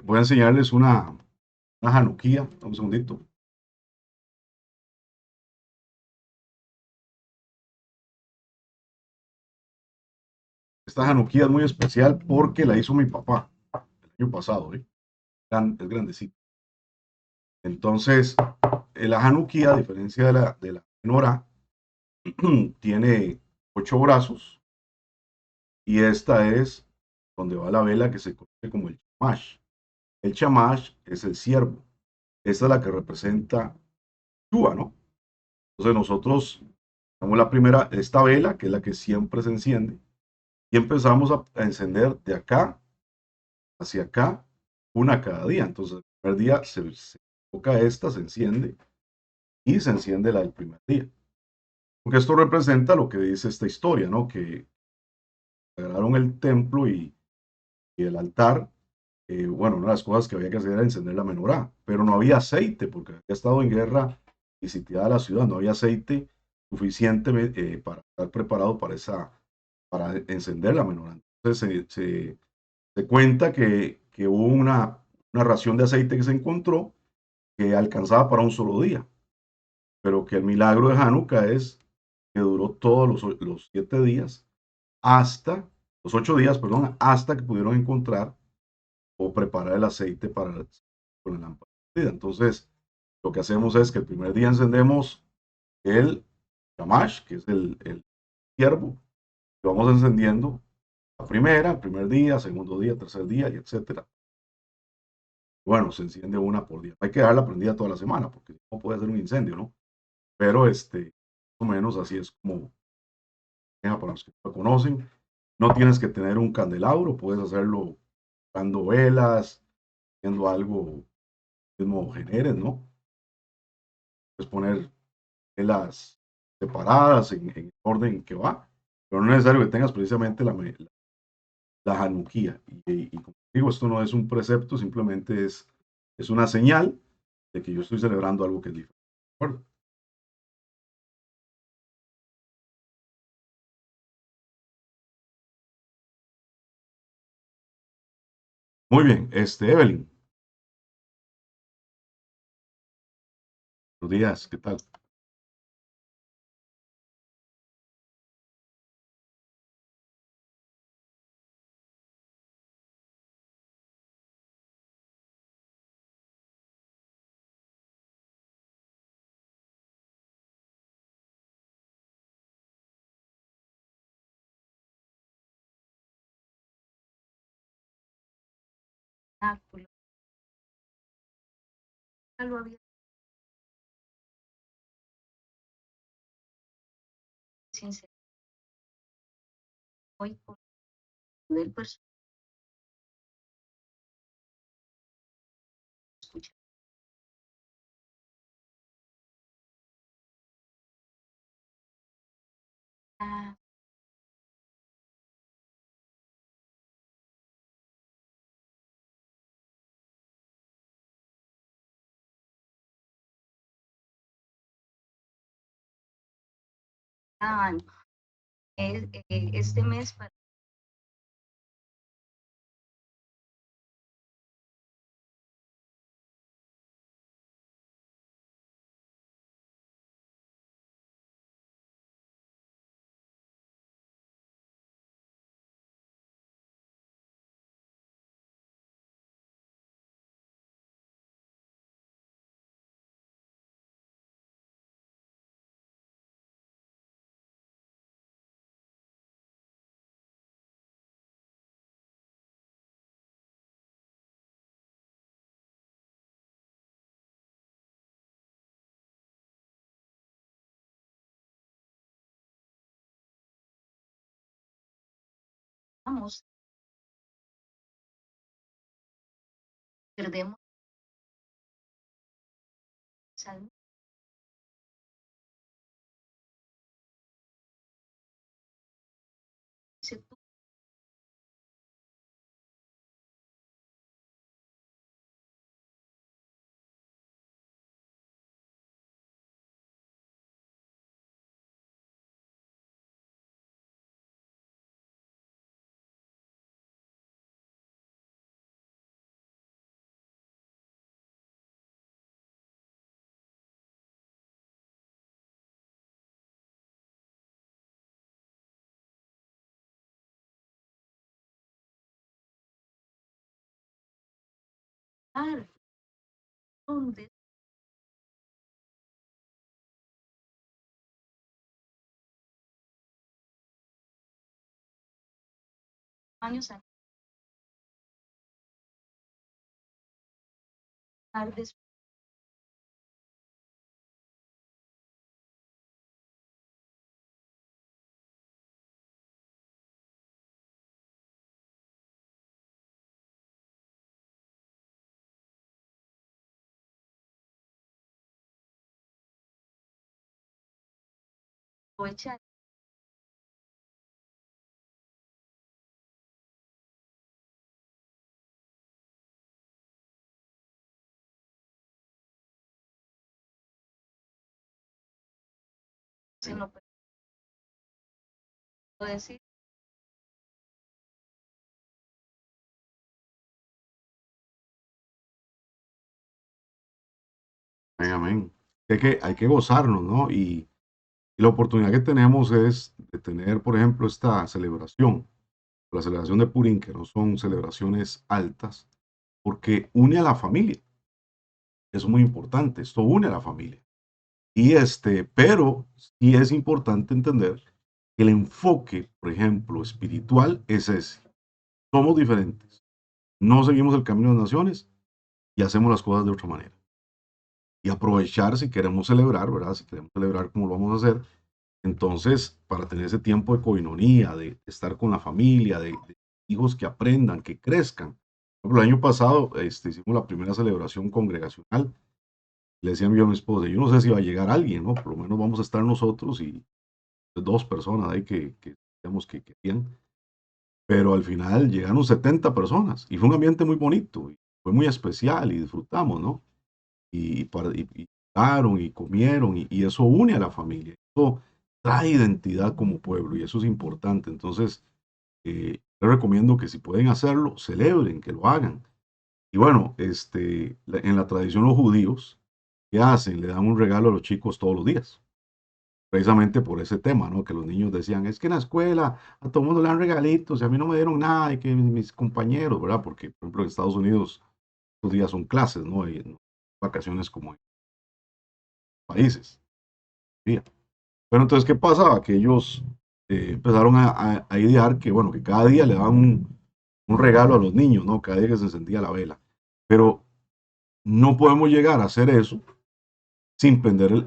Voy a enseñarles una Hanukkah, un segundito. Esta Hanukkah es muy especial porque la hizo mi papá el año pasado, ¿eh? Es grandecita. Entonces, la Hanukkah, a diferencia de la Menorá, tiene 8 brazos y esta es donde va la vela que se conoce como el chamash. El chamash es el ciervo. Esta es la que representa Shua, ¿no? Entonces nosotros tenemos la primera, esta vela, que es la que siempre se enciende, y empezamos a encender de acá hacia acá, una cada día. Entonces, el primer día se toca esta, se enciende, y se enciende la del primer día. Porque esto representa lo que dice esta historia, ¿no? Que agarraron el templo y el altar. Bueno, una de las cosas que había que hacer era encender la menorá, pero no había aceite porque había estado en guerra y sitiada la ciudad, no había aceite suficiente para estar preparado para encender la menorá. Entonces se cuenta que hubo una ración de aceite que se encontró que alcanzaba para un solo día, pero que el milagro de Hanukkah es que duró todos los 7 días, hasta los 8 días, perdón, hasta que pudieron encontrar o preparar el aceite con la lámpara encendida. Entonces, lo que hacemos es que el primer día encendemos el shamash, que es el ciervo, lo vamos encendiendo la primera, el primer día, segundo día, tercer día, y etcétera. Bueno, se enciende una por día. Hay que dejarla prendida toda la semana, porque no puede ser un incendio, ¿no? Pero más o menos así es como, para los que no lo conocen, no tienes que tener un candelabro, puedes hacerlo dando velas, haciendo algo mismo generes, ¿no? Puedes poner velas separadas en el orden que va, pero no es necesario que tengas precisamente la Hanukkah. Y como digo, esto no es un precepto, simplemente es una señal de que yo estoy celebrando algo que es diferente. ¿De acuerdo? Muy bien, Evelyn, buenos días, ¿qué tal? Oráculo. Ya lo había sincero hoy por del personal escucha. Ah, ah, este mes para vamos, perdemos salud. Dice tú, "Ah, ¿dónde años tardes aprovechar en lo que puedo decir, Amén, amén. Hay que gozarnos, ¿no? Y la oportunidad que tenemos es de tener, por ejemplo, esta celebración, la celebración de Purim, que no son celebraciones altas, porque une a la familia. Es muy importante, esto une a la familia. Pero sí es importante entender que el enfoque, por ejemplo, espiritual es ese. Somos diferentes. No seguimos el camino de las naciones y hacemos las cosas de otra manera. Y aprovechar si queremos celebrar, ¿verdad? Si queremos celebrar como lo vamos a hacer, entonces, para tener ese tiempo de coinonía, de estar con la familia, de hijos que aprendan, que crezcan. Por ejemplo, el año pasado hicimos la primera celebración congregacional. Le decía yo a mi esposa, yo no sé si va a llegar alguien, ¿no? Por lo menos vamos a estar nosotros y dos personas ahí que digamos que querían. Pero al final llegaron 70 personas y fue un ambiente muy bonito, y fue muy especial y disfrutamos, ¿no? Y jugaron y comieron y eso une a la familia, eso trae identidad como pueblo y eso es importante. Entonces, les recomiendo que si pueden hacerlo, celebren, que lo hagan. Y bueno, en la tradición los judíos, ¿qué hacen? Le dan un regalo a los chicos todos los días, precisamente por ese tema, ¿no? Que los niños decían, es que en la escuela a todo el mundo le dan regalitos y a mí no me dieron nada y que mis compañeros, ¿verdad? Porque, por ejemplo, en Estados Unidos, estos días son clases, ¿no? Y no vacaciones como en países. ¿Sí? Pero entonces, ¿qué pasaba? Que ellos empezaron a idear que, bueno, que cada día le daban un regalo a los niños, ¿no? Cada día que se encendía la vela. Pero no podemos llegar a hacer eso sin perder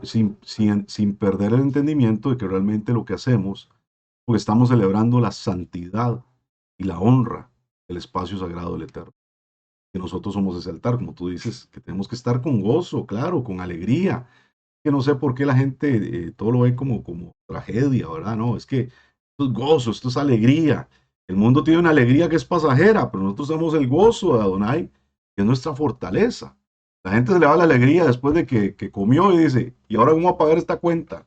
el entendimiento de que realmente lo que hacemos, pues estamos celebrando la santidad y la honra del espacio sagrado del Eterno. Que nosotros somos ese altar, como tú dices, que tenemos que estar con gozo, claro, con alegría, que no sé por qué la gente todo lo ve como tragedia, ¿verdad? No, es que esto es gozo, esto es alegría. El mundo tiene una alegría que es pasajera, pero nosotros tenemos el gozo de Adonai, que es nuestra fortaleza. La gente se le va la alegría después de que comió y dice, ¿y ahora cómo voy a pagar esta cuenta?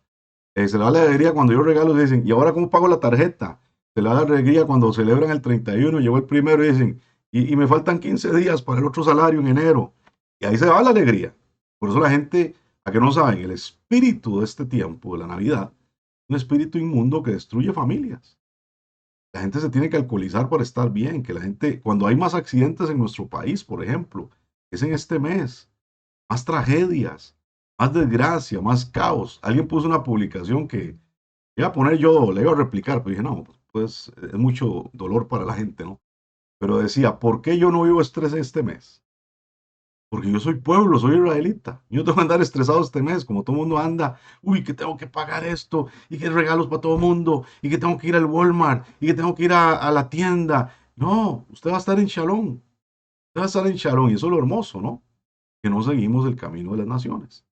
Se le va la alegría cuando yo regalo y dicen, ¿y ahora cómo pago la tarjeta? Se le va la alegría cuando celebran el 31, llegó el primero y dicen, y me faltan 15 días para el otro salario en enero. Y ahí se va la alegría. Por eso la gente, a que no saben, el espíritu de este tiempo, de la Navidad, un espíritu inmundo que destruye familias. La gente se tiene que alcoholizar para estar bien, que la gente, cuando hay más accidentes en nuestro país, por ejemplo, es en este mes, más tragedias, más desgracia, más caos. Alguien puso una publicación que iba a poner yo, le iba a replicar, pero dije, no, pues es mucho dolor para la gente, ¿no? Pero decía, ¿por qué yo no vivo estrés este mes? porque yo soy pueblo, soy israelita. Yo no tengo que andar estresado este mes, como todo el mundo anda. Uy, que tengo que pagar esto, y que regalos para todo el mundo, y que tengo que ir al Walmart, y que tengo que ir a la tienda. No, usted va a estar en Shalom. Usted va a estar en Shalom, y eso es lo hermoso, ¿no? Que no seguimos el camino de las naciones.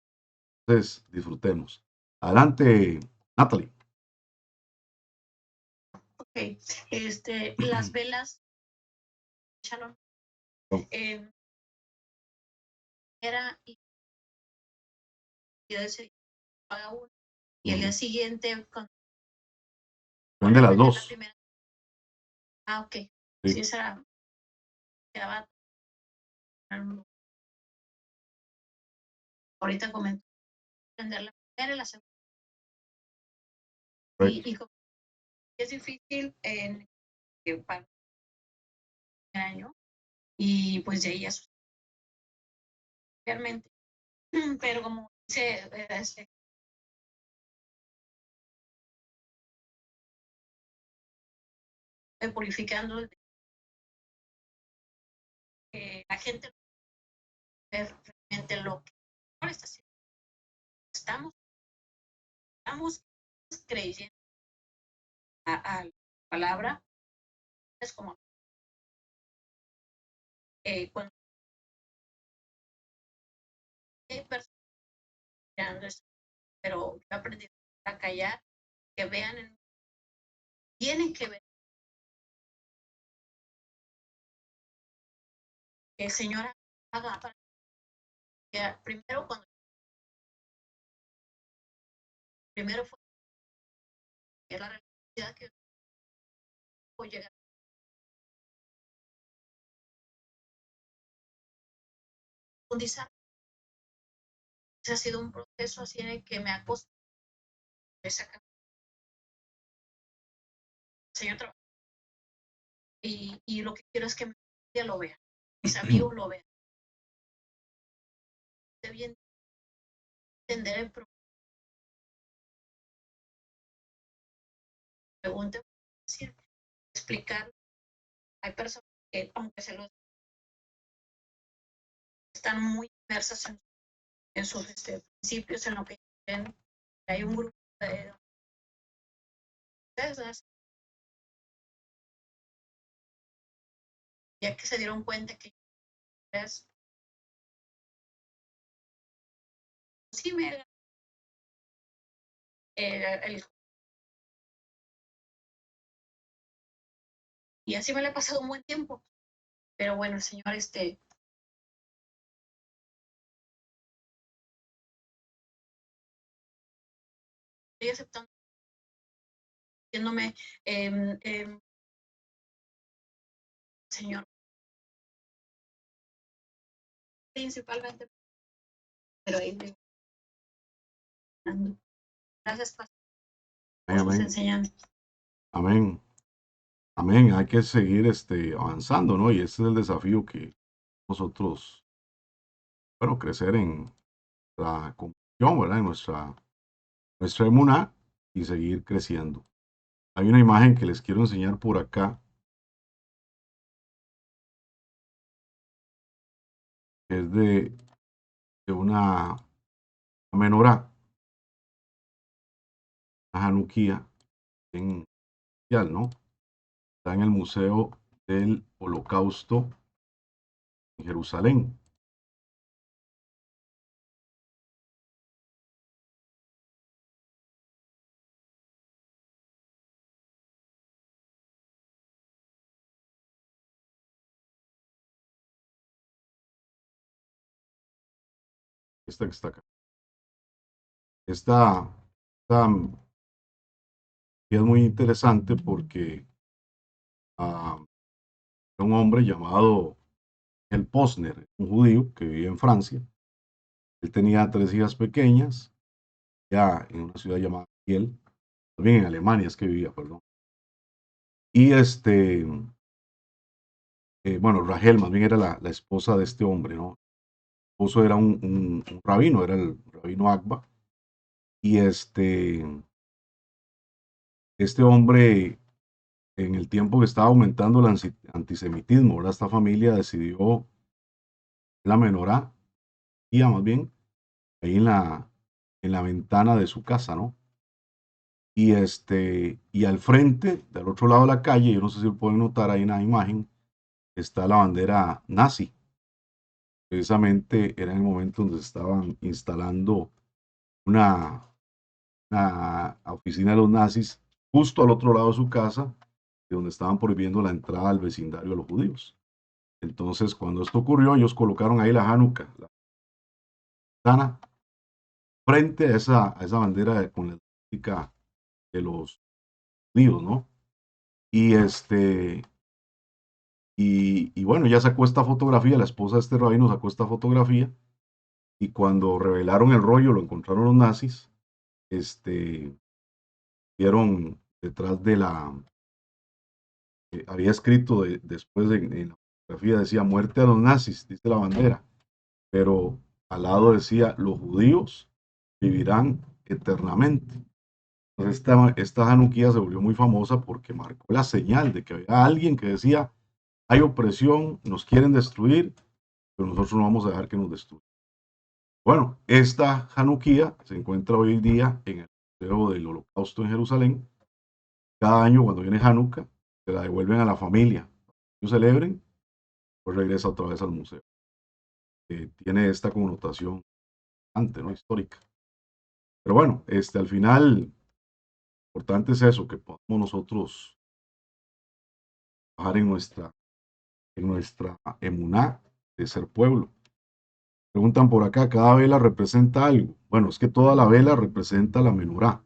Entonces, disfrutemos. Adelante, Natalie. Ok, las velas, Shalom, Oh. era y yo ese paga uno y el día siguiente con Vende las la dos. primera. Ah, ok. Sí. Sí, esa quedaba. Ahorita comento vender la primera y la segunda. Correcto. Y como es difícil para el año, y pues de ahí ya realmente. Pero como dice, purificando, la gente ver realmente lo que ahora está haciendo. Estamos creyendo a la palabra, es como cuando hay personas mirando esto, pero yo aprendí a callar, que vean, tienen que ver que el Señor haga para que primero primero fue la realidad que voy a llegar a profundizar. Ese ha sido un proceso así en el que me ha costado sacar el Señor trabajo. Y lo que quiero es que mi familia lo vea, mis amigos lo vean. Bien entender el problema. Pregunte, explicar. Hay personas que, aunque se los están muy inmersas en sus principios, en lo que quieren, hay un grupo de ustedes, ya que se dieron cuenta que es, sí me y así me lo he pasado un buen tiempo, pero bueno, el Señor estoy aceptando, diciéndome, Señor, principalmente, pero ahí me gracias por sus enseñanzas. Amén. Amén. Hay que seguir avanzando, ¿no? Y ese es el desafío que nosotros, bueno, crecer en la convicción, ¿verdad? En nuestra emuná y seguir creciendo. Hay una imagen que les quiero enseñar por acá, que es de una menorá, una Hanukkah, en especial, ¿no? Está en el Museo del Holocausto en Jerusalén. Esta que está acá. Esta es muy interesante porque un hombre llamado El Posner, un judío que vivía en Francia. Él tenía 3 hijas pequeñas, ya en una ciudad llamada Kiel, también en Alemania es que vivía, perdón. Y bueno, Rachel más bien era la esposa de este hombre, ¿no? El esposo era un rabino, era el rabino Agba. Y este hombre, en el tiempo que estaba aumentando el antisemitismo, ¿verdad? Esta familia decidió la menorá, y más bien, ahí en la ventana de su casa, ¿no? Y al frente, del otro lado de la calle, yo no sé si lo pueden notar ahí en la imagen, está la bandera nazi. Precisamente era en el momento donde se estaban instalando una, una oficina de los nazis justo al otro lado de su casa, donde estaban prohibiendo la entrada al vecindario de los judíos. Entonces, cuando esto ocurrió, ellos colocaron ahí la Hanukkah, la ventana, frente a esa bandera con la estética de los judíos, ¿no? Y y bueno, ya sacó esta fotografía, la esposa de este rabino sacó esta fotografía, y cuando revelaron el rollo, lo encontraron los nazis, vieron detrás de había escrito después en la fotografía, decía muerte a los nazis, dice la bandera, pero al lado decía los judíos vivirán eternamente. Entonces esta Hanukkah se volvió muy famosa porque marcó la señal de que había alguien que decía, hay opresión, nos quieren destruir, pero nosotros no vamos a dejar que nos destruyan. Bueno, esta Hanukkah se encuentra hoy en día en el Museo del Holocausto en Jerusalén. Cada año cuando viene Hanukkah, se la devuelven a la familia. Ellos celebren, pues regresa otra vez al museo. Tiene esta connotación antes, ¿no? Histórica. Pero bueno, al final, lo importante es eso, que podamos nosotros bajar en nuestra emuná de ser pueblo. Preguntan por acá, ¿cada vela representa algo? Bueno, es que toda la vela representa la menorá,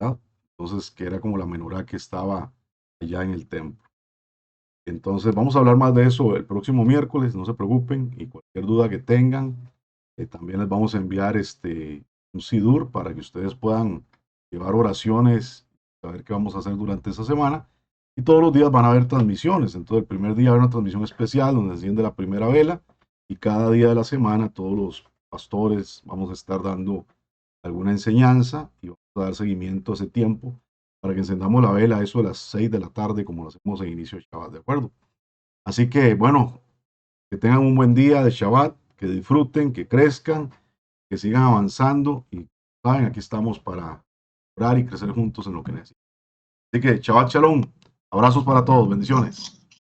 ¿verdad? Entonces, que era como la menorá que estaba allá en el templo. Entonces, vamos a hablar más de eso el próximo miércoles, no se preocupen, y cualquier duda que tengan, también les vamos a enviar un sidur para que ustedes puedan llevar oraciones, saber qué vamos a hacer durante esta semana. Y todos los días van a haber transmisiones. Entonces, el primer día va a haber una transmisión especial donde se enciende la primera vela, y cada día de la semana todos los pastores vamos a estar dando alguna enseñanza y vamos a dar seguimiento a ese tiempo para que encendamos la vela a eso de las 6 de la tarde, como lo hacemos en inicio de Shabbat, ¿de acuerdo? Así que, bueno, que tengan un buen día de Shabbat, que disfruten, que crezcan, que sigan avanzando, y saben, aquí estamos para orar y crecer juntos en lo que necesiten. Así que, Shabbat Shalom, abrazos para todos, bendiciones.